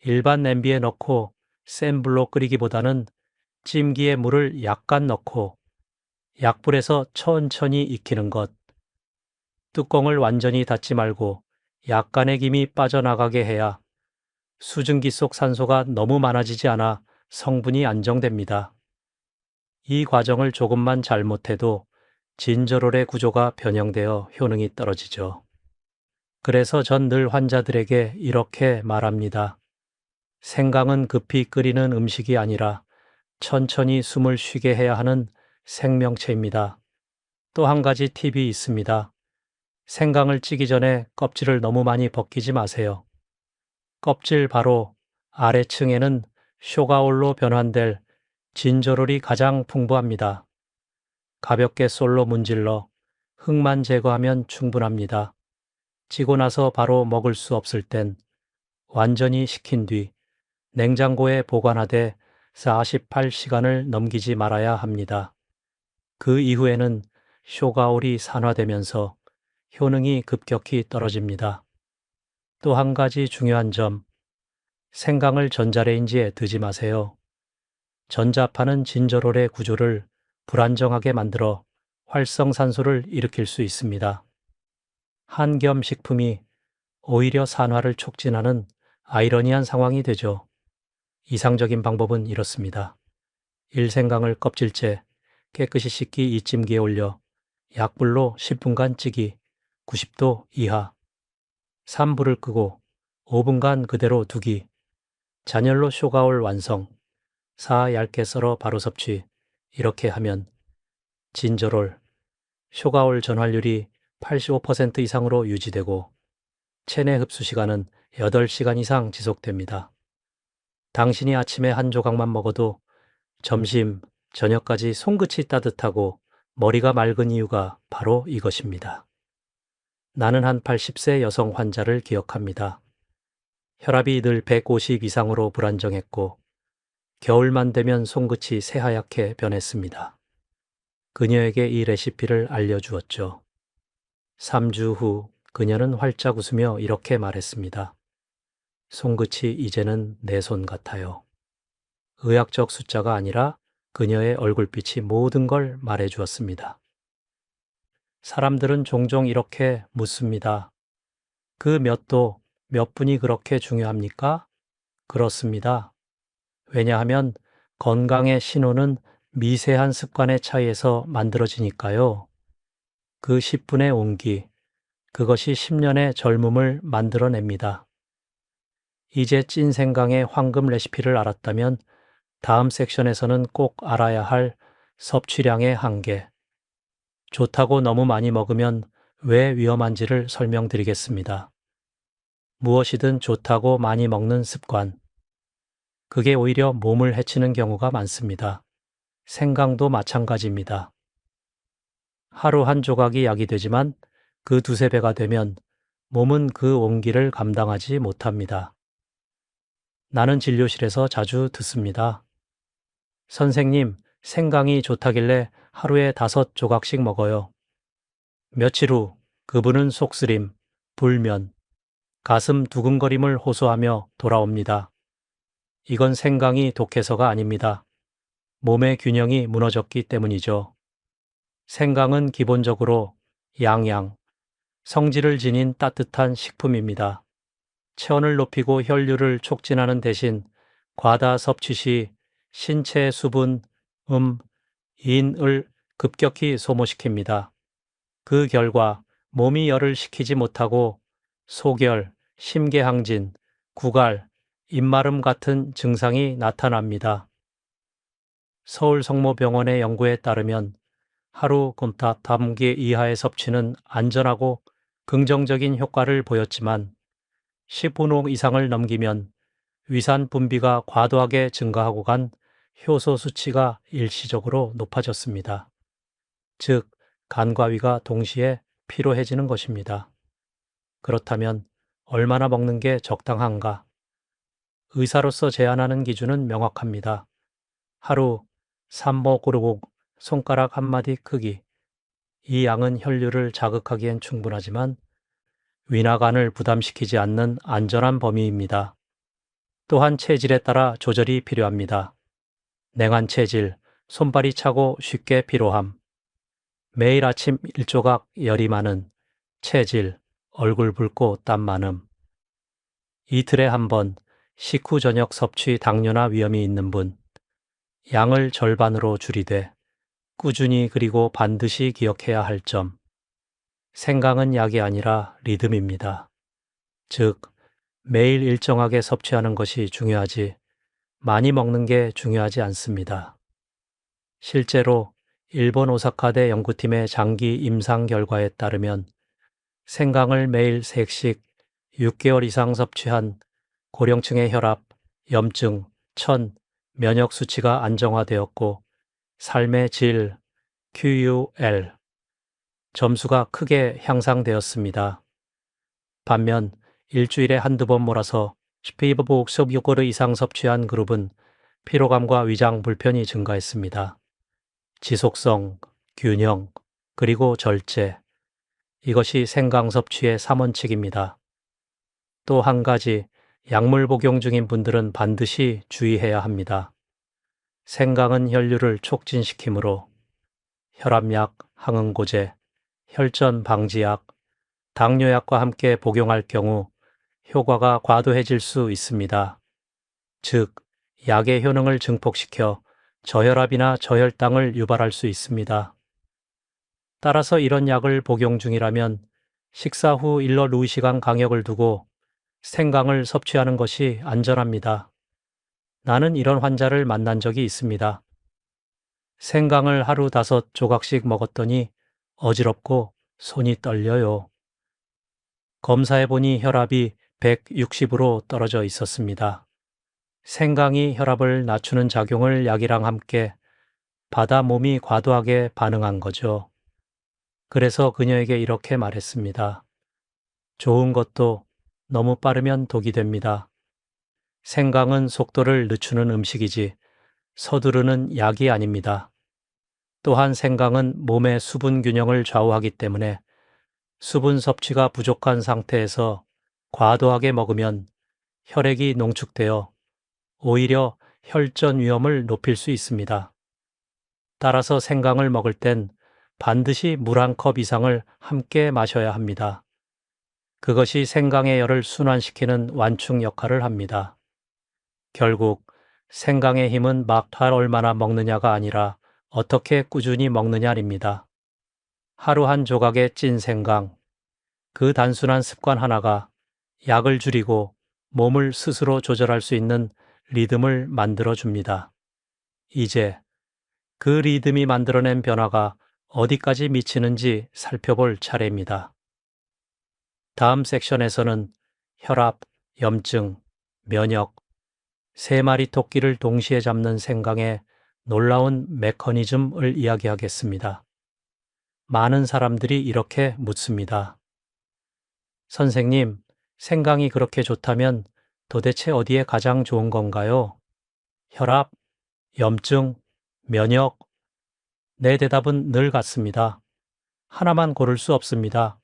일반 냄비에 넣고 센 불로 끓이기보다는 찜기에 물을 약간 넣고 약불에서 천천히 익히는 것. 뚜껑을 완전히 닫지 말고 약간의 김이 빠져나가게 해야 수증기 속 산소가 너무 많아지지 않아 성분이 안정됩니다. 이 과정을 조금만 잘못해도 진저롤의 구조가 변형되어 효능이 떨어지죠. 그래서 전 늘 환자들에게 이렇게 말합니다. 생강은 급히 끓이는 음식이 아니라 천천히 숨을 쉬게 해야 하는 생명체입니다. 또 한 가지 팁이 있습니다. 생강을 찌기 전에 껍질을 너무 많이 벗기지 마세요. 껍질 바로 아래층에는 쇼가올로 변환될 진저롤이 가장 풍부합니다. 가볍게 솔로 문질러 흙만 제거하면 충분합니다. 찌고 나서 바로 먹을 수 없을 땐 완전히 식힌 뒤 냉장고에 보관하되 48시간을 넘기지 말아야 합니다. 그 이후에는 쇼가올이 산화되면서 효능이 급격히 떨어집니다. 또 한 가지 중요한 점, 생강을 전자레인지에 드지 마세요. 전자파는 진저롤의 구조를 불안정하게 만들어 활성산소를 일으킬 수 있습니다. 한겸 식품이 오히려 산화를 촉진하는 아이러니한 상황이 되죠. 이상적인 방법은 이렇습니다. 1. 생강을 껍질째 깨끗이 씻기 이찜기에 올려 약불로 10분간 찌기 90도 이하. 3. 불을 끄고 5분간 그대로 두기. 잔열로 쇼가올 완성. 4. 얇게 썰어 바로 섭취. 이렇게 하면 진저롤, 쇼가올 전환율이 85% 이상으로 유지되고 체내 흡수 시간은 8시간 이상 지속됩니다. 당신이 아침에 한 조각만 먹어도 점심, 저녁까지 손끝이 따뜻하고 머리가 맑은 이유가 바로 이것입니다. 나는 한 80세 여성 환자를 기억합니다. 혈압이 늘 150 이상으로 불안정했고 겨울만 되면 손끝이 새하얗게 변했습니다. 그녀에게 이 레시피를 알려주었죠. 3주 후 그녀는 활짝 웃으며 이렇게 말했습니다. 손끝이 이제는 내 손 같아요. 의학적 숫자가 아니라 그녀의 얼굴빛이 모든 걸 말해주었습니다. 사람들은 종종 이렇게 묻습니다. 그 몇 도, 몇 분이 그렇게 중요합니까? 그렇습니다. 왜냐하면 건강의 신호는 미세한 습관의 차이에서 만들어지니까요. 그 10분의 온기, 그것이 10년의 젊음을 만들어냅니다. 이제 찐 생강의 황금 레시피를 알았다면 다음 섹션에서는 꼭 알아야 할 섭취량의 한계, 좋다고 너무 많이 먹으면 왜 위험한지를 설명드리겠습니다. 무엇이든 좋다고 많이 먹는 습관, 그게 오히려 몸을 해치는 경우가 많습니다. 생강도 마찬가지입니다. 하루 한 조각이 약이 되지만 그 두세 배가 되면 몸은 그 온기를 감당하지 못합니다. 나는 진료실에서 자주 듣습니다. 선생님, 생강이 좋다길래 하루에 5조각씩 먹어요. 며칠 후 그분은 속쓰림, 불면, 가슴 두근거림을 호소하며 돌아옵니다. 이건 생강이 독해서가 아닙니다. 몸의 균형이 무너졌기 때문이죠. 생강은 기본적으로 양양, 성질을 지닌 따뜻한 식품입니다. 체온을 높이고 혈류를 촉진하는 대신 과다 섭취 시 신체 수분, 인을 급격히 소모시킵니다. 그 결과 몸이 열을 식히지 못하고 소결, 심계항진, 구갈, 입마름 같은 증상이 나타납니다. 서울성모병원의 연구에 따르면 하루 곰탑 담기 이하의 섭취는 안전하고 긍정적인 효과를 보였지만 10분 이상을 넘기면 위산 분비가 과도하게 증가하고 간 효소 수치가 일시적으로 높아졌습니다. 즉, 간과 위가 동시에 피로해지는 것입니다. 그렇다면 얼마나 먹는 게 적당한가? 의사로서 제안하는 기준은 명확합니다. 하루 3모 고르고 손가락 한마디 크기. 이 양은 혈류를 자극하기엔 충분하지만 위나 간을 부담시키지 않는 안전한 범위입니다. 또한 체질에 따라 조절이 필요합니다. 냉한 체질, 손발이 차고 쉽게 피로함. 매일 아침 1조각 열이 많은 체질, 얼굴 붉고 땀 많음. 이틀에 한 번 식후 저녁 섭취 당뇨나 위험이 있는 분. 양을 절반으로 줄이되 꾸준히 그리고 반드시 기억해야 할 점. 생강은 약이 아니라 리듬입니다. 즉, 매일 일정하게 섭취하는 것이 중요하지 많이 먹는 게 중요하지 않습니다. 실제로 일본 오사카대 연구팀의 장기 임상 결과에 따르면 생강을 매일 3씩 6개월 이상 섭취한 고령층의 혈압, 염증, 천, 면역 수치가 안정화되었고 삶의 질, QUL 점수가 크게 향상되었습니다. 반면 일주일에 한두 번 몰아서 15 이상 섭취한 그룹은 피로감과 위장 불편이 증가했습니다. 지속성, 균형, 그리고 절제. 이것이 생강 섭취의 3원칙입니다. 또 한 가지, 약물 복용 중인 분들은 반드시 주의해야 합니다. 생강은 혈류를 촉진시키므로 혈압약, 항응고제, 혈전 방지약, 당뇨약과 함께 복용할 경우 효과가 과도해질 수 있습니다. 즉, 약의 효능을 증폭시켜 저혈압이나 저혈당을 유발할 수 있습니다. 따라서 이런 약을 복용 중이라면 식사 후 일러 2시간 간격을 두고 생강을 섭취하는 것이 안전합니다. 나는 이런 환자를 만난 적이 있습니다. 생강을 하루 5조각씩 먹었더니 어지럽고 손이 떨려요. 검사해보니 혈압이 160으로 떨어져 있었습니다. 생강이 혈압을 낮추는 작용을 약이랑 함께 받아 몸이 과도하게 반응한 거죠. 그래서 그녀에게 이렇게 말했습니다. 좋은 것도 너무 빠르면 독이 됩니다. 생강은 속도를 늦추는 음식이지 서두르는 약이 아닙니다. 또한 생강은 몸의 수분 균형을 좌우하기 때문에 수분 섭취가 부족한 상태에서 과도하게 먹으면 혈액이 농축되어 오히려 혈전 위험을 높일 수 있습니다. 따라서 생강을 먹을 땐 반드시 물 1컵 이상을 함께 마셔야 합니다. 그것이 생강의 열을 순환시키는 완충 역할을 합니다. 결국 생강의 힘은 막 얼마나 먹느냐가 아니라 어떻게 꾸준히 먹느냐입니다. 하루 한 조각의 찐 생강, 그 단순한 습관 하나가 약을 줄이고 몸을 스스로 조절할 수 있는 리듬을 만들어 줍니다. 이제 그 리듬이 만들어낸 변화가 어디까지 미치는지 살펴볼 차례입니다. 다음 섹션에서는 혈압, 염증, 면역, 3마리 토끼를 동시에 잡는 생강의 놀라운 메커니즘을 이야기하겠습니다. 많은 사람들이 이렇게 묻습니다. 선생님, 생강이 그렇게 좋다면 도대체 어디에 가장 좋은 건가요? 혈압, 염증, 면역? 내 대답은 늘 같습니다. 하나만 고를 수 없습니다.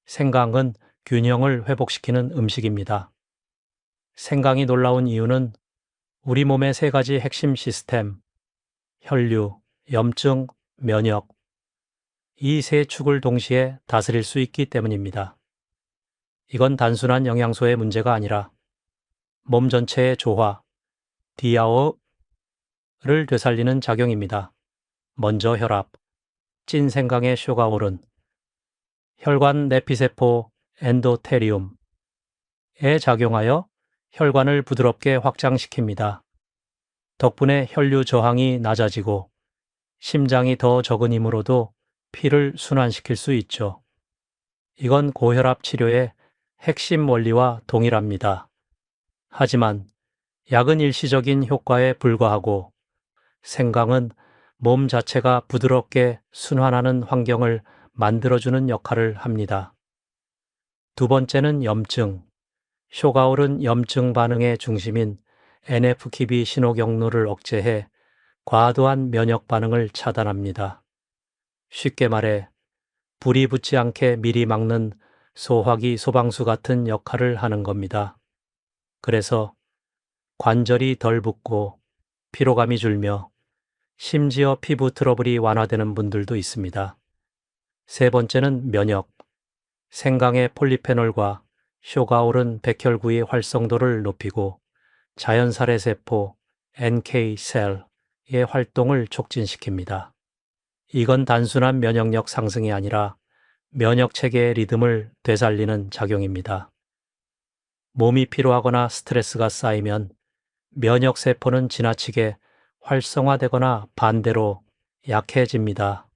생강은 균형을 회복시키는 음식입니다. 생강이 놀라운 이유는 우리 몸의 3가지 핵심 시스템, 혈류, 염증, 면역, 이 3축을 동시에 다스릴 수 있기 때문입니다. 이건 단순한 영양소의 문제가 아니라 몸 전체의 조화, 디아오를 되살리는 작용입니다. 먼저 혈압, 찐 생강의 쇼가올은 혈관 내피세포 엔도테리움에 작용하여 혈관을 부드럽게 확장시킵니다. 덕분에 혈류 저항이 낮아지고 심장이 더 적은 힘으로도 피를 순환시킬 수 있죠. 이건 고혈압 치료의 핵심 원리와 동일합니다. 하지만 약은 일시적인 효과에 불과하고 생강은 몸 자체가 부드럽게 순환하는 환경을 만들어주는 역할을 합니다. 두 번째는 염증. 쇼가올은 염증 반응의 중심인 NF-kB 신호 경로를 억제해 과도한 면역 반응을 차단합니다. 쉽게 말해 불이 붙지 않게 미리 막는 소화기 소방수 같은 역할을 하는 겁니다. 그래서 관절이 덜 붓고 피로감이 줄며 심지어 피부 트러블이 완화되는 분들도 있습니다. 세 번째는 면역. 생강의 폴리페놀과 쇼가올은 백혈구의 활성도를 높이고 자연살해세포 NK-셀의 활동을 촉진시킵니다. 이건 단순한 면역력 상승이 아니라 면역체계의 리듬을 되살리는 작용입니다. 몸이 피로하거나 스트레스가 쌓이면 면역세포는 지나치게 활성화되거나 반대로 약해집니다.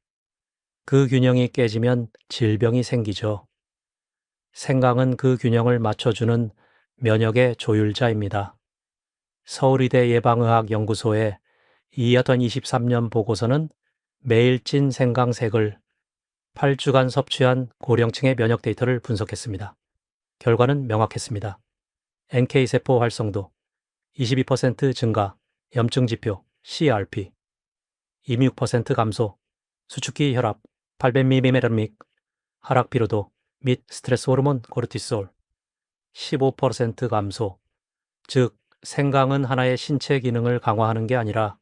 그 균형이 깨지면 질병이 생기죠. 생강은 그 균형을 맞춰주는 면역의 조율자입니다. 서울의대 예방의학연구소의 2023년 보고서는 매일 찐 생강색을 8주간 섭취한 고령층의 면역 데이터를 분석했습니다. 결과는 명확했습니다. NK세포 활성도 22% 증가, 염증 지표 CRP 26% 감소, 수축기 혈압 800mmHg, 하락 피로도 및 스트레스 호르몬 코르티솔 15% 감소. 즉, 생강은 하나의 신체 기능을 강화하는 게 아니라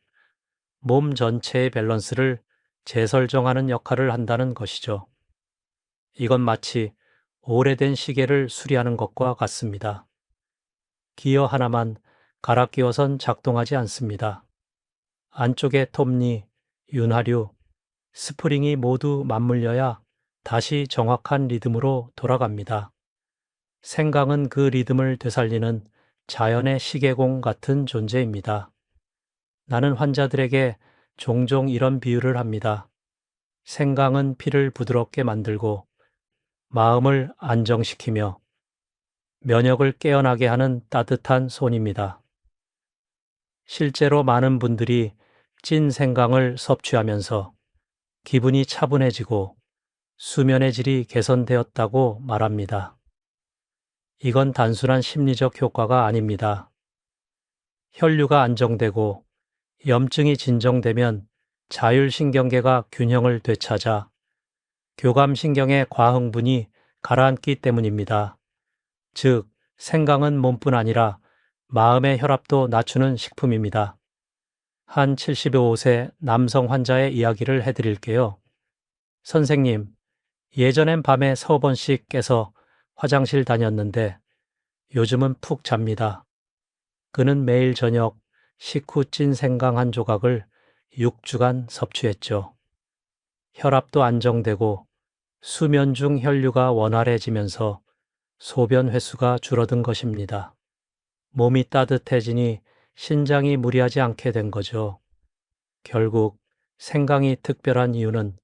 몸 전체의 밸런스를 재설정하는 역할을 한다는 것이죠. 이건 마치 오래된 시계를 수리하는 것과 같습니다. 기어 하나만 갈아 끼워선 작동하지 않습니다. 안쪽의 톱니, 윤활유, 스프링이 모두 맞물려야 다시 정확한 리듬으로 돌아갑니다. 생강은 그 리듬을 되살리는 자연의 시계공 같은 존재입니다. 나는 환자들에게 종종 이런 비유를 합니다. 생강은 피를 부드럽게 만들고 마음을 안정시키며 면역을 깨어나게 하는 따뜻한 손입니다. 실제로 많은 분들이 찐 생강을 섭취하면서 기분이 차분해지고 수면의 질이 개선되었다고 말합니다. 이건 단순한 심리적 효과가 아닙니다. 혈류가 안정되고 염증이 진정되면 자율신경계가 균형을 되찾아 교감신경의 과흥분이 가라앉기 때문입니다. 즉, 생강은 몸뿐 아니라 마음의 혈압도 낮추는 식품입니다. 한 75세 남성 환자의 이야기를 해드릴게요. 선생님, 예전엔 밤에 서너 번씩 깨서 화장실 다녔는데 요즘은 푹 잡니다. 그는 매일 저녁 식후 찐 생강 한 조각을 6주간 섭취했죠. 혈압도 안정되고 수면 중 혈류가 원활해지면서 소변 횟수가 줄어든 것입니다. 몸이 따뜻해지니 신장이 무리하지 않게 된 거죠. 결국 생강이 특별한 이유는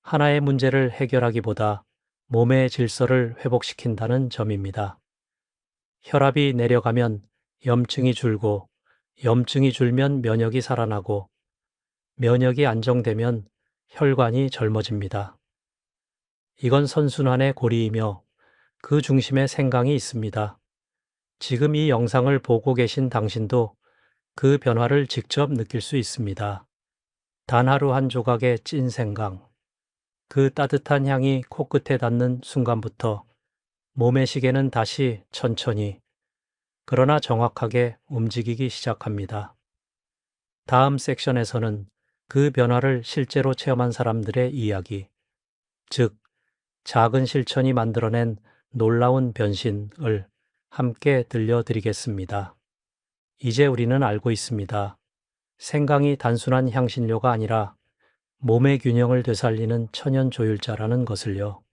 하나의 문제를 해결하기보다 몸의 질서를 회복시킨다는 점입니다. 혈압이 내려가면 염증이 줄고, 염증이 줄면 면역이 살아나고, 면역이 안정되면 혈관이 젊어집니다. 이건 선순환의 고리이며 그 중심에 생강이 있습니다. 지금 이 영상을 보고 계신 당신도 그 변화를 직접 느낄 수 있습니다. 단 하루 한 조각의 찐 생강. 그 따뜻한 향이 코끝에 닿는 순간부터 몸의 시계는 다시 천천히, 그러나 정확하게 움직이기 시작합니다. 다음 섹션에서는 그 변화를 실제로 체험한 사람들의 이야기, 즉, 작은 실천이 만들어낸 놀라운 변신을 함께 들려드리겠습니다. 이제 우리는 알고 있습니다. 생강이 단순한 향신료가 아니라 몸의 균형을 되살리는 천연 조율자라는 것을요.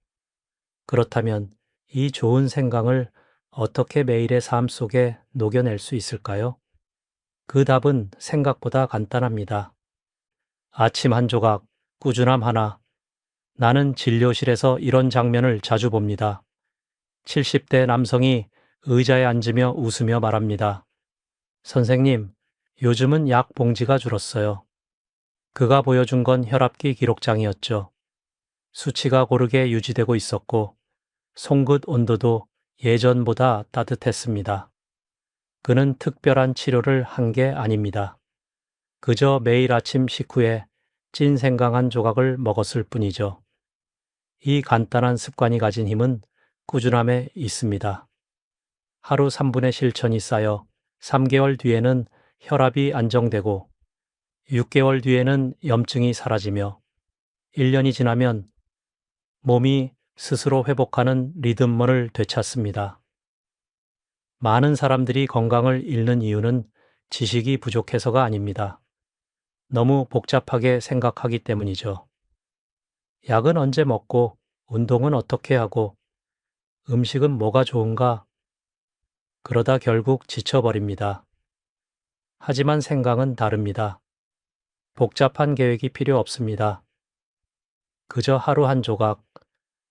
그렇다면 이 좋은 생강을 어떻게 매일의 삶 속에 녹여낼 수 있을까요? 그 답은 생각보다 간단합니다. 아침 한 조각, 꾸준함 하나. 나는 진료실에서 이런 장면을 자주 봅니다. 70대 남성이 의자에 앉으며 웃으며 말합니다. 선생님, 요즘은 약 봉지가 줄었어요. 그가 보여준 건 혈압기 기록장이었죠. 수치가 고르게 유지되고 있었고, 송긋 온도도 예전보다 따뜻했습니다. 그는 특별한 치료를 한 게 아닙니다. 그저 매일 아침 식후에 찐 생강 한 조각을 먹었을 뿐이죠. 이 간단한 습관이 가진 힘은 꾸준함에 있습니다. 하루 3분의 실천이 쌓여 3개월 뒤에는 혈압이 안정되고 6개월 뒤에는 염증이 사라지며 1년이 지나면 몸이 스스로 회복하는 리듬을 되찾습니다. 많은 사람들이 건강을 잃는 이유는 지식이 부족해서가 아닙니다. 너무 복잡하게 생각하기 때문이죠. 약은 언제 먹고, 운동은 어떻게 하고, 음식은 뭐가 좋은가? 그러다 결국 지쳐버립니다. 하지만 생강은 다릅니다. 복잡한 계획이 필요 없습니다. 그저 하루 한 조각,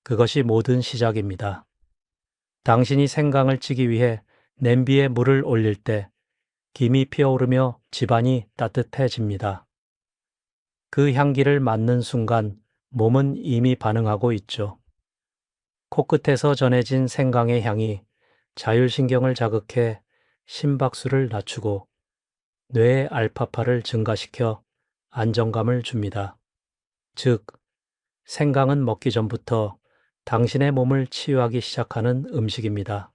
그것이 모든 시작입니다. 당신이 생강을 찌기 위해 냄비에 물을 올릴 때 김이 피어오르며 집안이 따뜻해집니다. 그 향기를 맡는 순간 몸은 이미 반응하고 있죠. 코끝에서 전해진 생강의 향이 자율신경을 자극해 심박수를 낮추고 뇌의 알파파를 증가시켜 안정감을 줍니다. 즉, 생강은 먹기 전부터 당신의 몸을 치유하기 시작하는 음식입니다.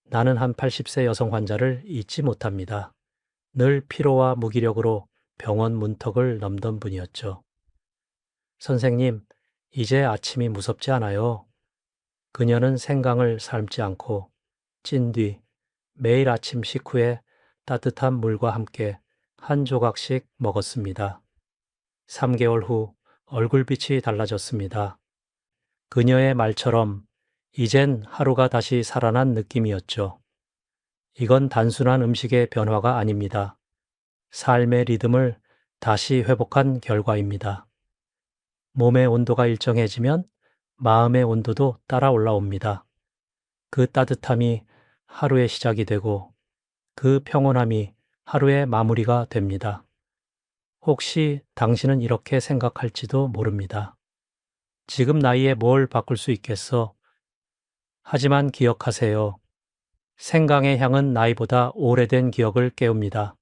나는 한 80세 여성 환자를 잊지 못합니다. 늘 피로와 무기력으로 병원 문턱을 넘던 분이었죠. 선생님, 이제 아침이 무섭지 않아요. 그녀는 생강을 삶지 않고 찐 뒤 매일 아침 식후에 따뜻한 물과 함께 한 조각씩 먹었습니다. 3개월 후 얼굴빛이 달라졌습니다. 그녀의 말처럼 이젠 하루가 다시 살아난 느낌이었죠. 이건 단순한 음식의 변화가 아닙니다. 삶의 리듬을 다시 회복한 결과입니다. 몸의 온도가 일정해지면 마음의 온도도 따라 올라옵니다. 그 따뜻함이 하루의 시작이 되고 그 평온함이 하루의 마무리가 됩니다. 혹시 당신은 이렇게 생각할지도 모릅니다. 지금 나이에 뭘 바꿀 수 있겠어? 하지만 기억하세요. 생강의 향은 나이보다 오래된 기억을 깨웁니다.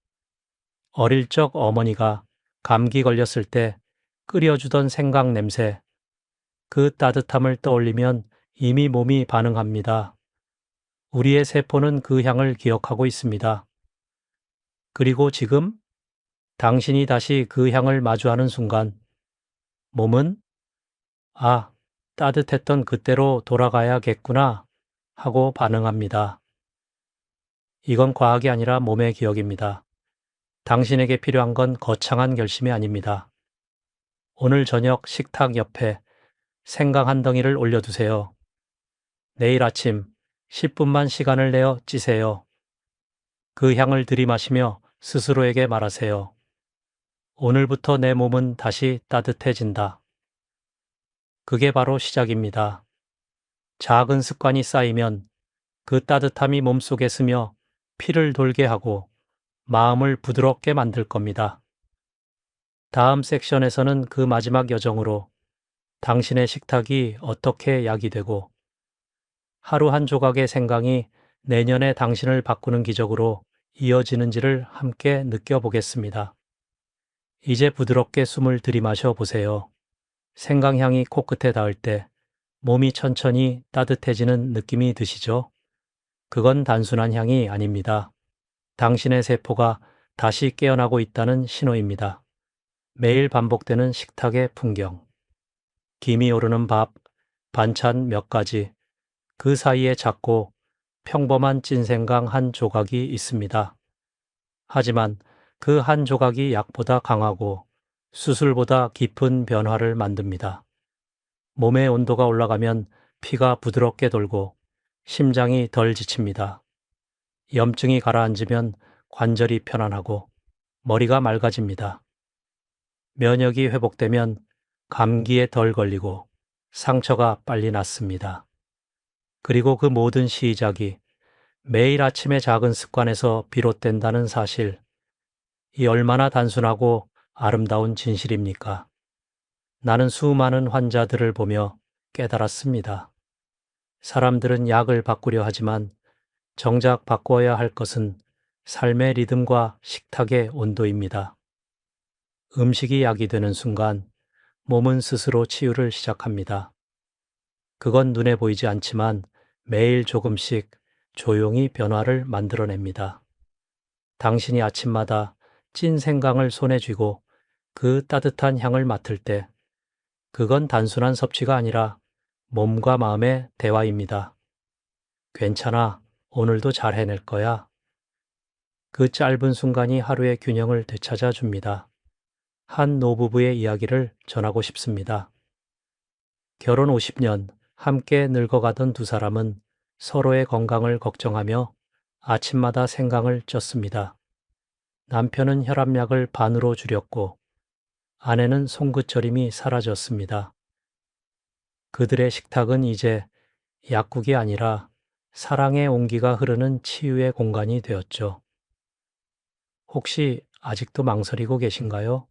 어릴 적 어머니가 감기 걸렸을 때 끓여주던 생강 냄새, 그 따뜻함을 떠올리면 이미 몸이 반응합니다. 우리의 세포는 그 향을 기억하고 있습니다. 그리고 지금 당신이 다시 그 향을 마주하는 순간 몸은 아, 따뜻했던 그때로 돌아가야겠구나 하고 반응합니다. 이건 과학이 아니라 몸의 기억입니다. 당신에게 필요한 건 거창한 결심이 아닙니다. 오늘 저녁 식탁 옆에 생강 한 덩이를 올려두세요. 내일 아침 10분만 시간을 내어 찌세요. 그 향을 들이마시며 스스로에게 말하세요. 오늘부터 내 몸은 다시 따뜻해진다. 그게 바로 시작입니다. 작은 습관이 쌓이면 그 따뜻함이 몸속에 스며 피를 돌게 하고 마음을 부드럽게 만들 겁니다. 다음 섹션에서는 그 마지막 여정으로 당신의 식탁이 어떻게 약이 되고 하루 한 조각의 생강이 내년에 당신을 바꾸는 기적으로 이어지는지를 함께 느껴보겠습니다. 이제 부드럽게 숨을 들이마셔 보세요. 생강향이 코끝에 닿을 때 몸이 천천히 따뜻해지는 느낌이 드시죠? 그건 단순한 향이 아닙니다. 당신의 세포가 다시 깨어나고 있다는 신호입니다. 매일 반복되는 식탁의 풍경. 김이 오르는 밥, 반찬 몇 가지, 그 사이에 작고 평범한 찐생강 한 조각이 있습니다. 하지만 그 한 조각이 약보다 강하고 수술보다 깊은 변화를 만듭니다. 몸의 온도가 올라가면 피가 부드럽게 돌고 심장이 덜 지칩니다. 염증이 가라앉으면 관절이 편안하고 머리가 맑아집니다. 면역이 회복되면 감기에 덜 걸리고 상처가 빨리 낫습니다. 그리고 그 모든 시작이 매일 아침의 작은 습관에서 비롯된다는 사실, 이 얼마나 단순하고 아름다운 진실입니까? 나는 수많은 환자들을 보며 깨달았습니다. 사람들은 약을 바꾸려 하지만 정작 바꿔야 할 것은 삶의 리듬과 식탁의 온도입니다. 음식이 약이 되는 순간 몸은 스스로 치유를 시작합니다. 그건 눈에 보이지 않지만 매일 조금씩 조용히 변화를 만들어냅니다. 당신이 아침마다 찐 생강을 손에 쥐고 그 따뜻한 향을 맡을 때 그건 단순한 섭취가 아니라 몸과 마음의 대화입니다. 괜찮아, 오늘도 잘 해낼 거야. 그 짧은 순간이 하루의 균형을 되찾아 줍니다. 한 노부부의 이야기를 전하고 싶습니다. 결혼 50년 함께 늙어가던 두 사람은 서로의 건강을 걱정하며 아침마다 생강을 쪘습니다. 남편은 혈압약을 반으로 줄였고 아내는 송긋저림이 사라졌습니다. 그들의 식탁은 이제 약국이 아니라 사랑의 온기가 흐르는 치유의 공간이 되었죠. 혹시 아직도 망설이고 계신가요?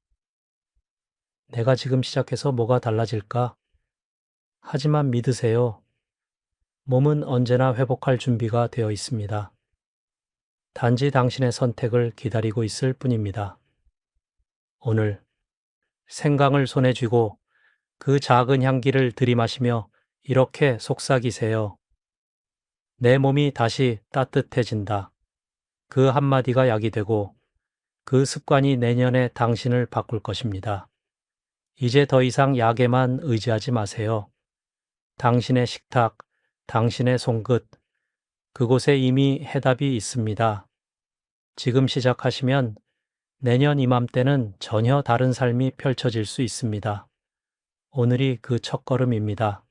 내가 지금 시작해서 뭐가 달라질까? 하지만 믿으세요. 몸은 언제나 회복할 준비가 되어 있습니다. 단지 당신의 선택을 기다리고 있을 뿐입니다. 오늘 생강을 손에 쥐고 그 작은 향기를 들이마시며 이렇게 속삭이세요. 내 몸이 다시 따뜻해진다. 그 한마디가 약이 되고 그 습관이 내년에 당신을 바꿀 것입니다. 이제 더 이상 약에만 의지하지 마세요. 당신의 식탁, 당신의 손끝, 그곳에 이미 해답이 있습니다. 지금 시작하시면 내년 이맘때는 전혀 다른 삶이 펼쳐질 수 있습니다. 오늘이 그 첫걸음입니다.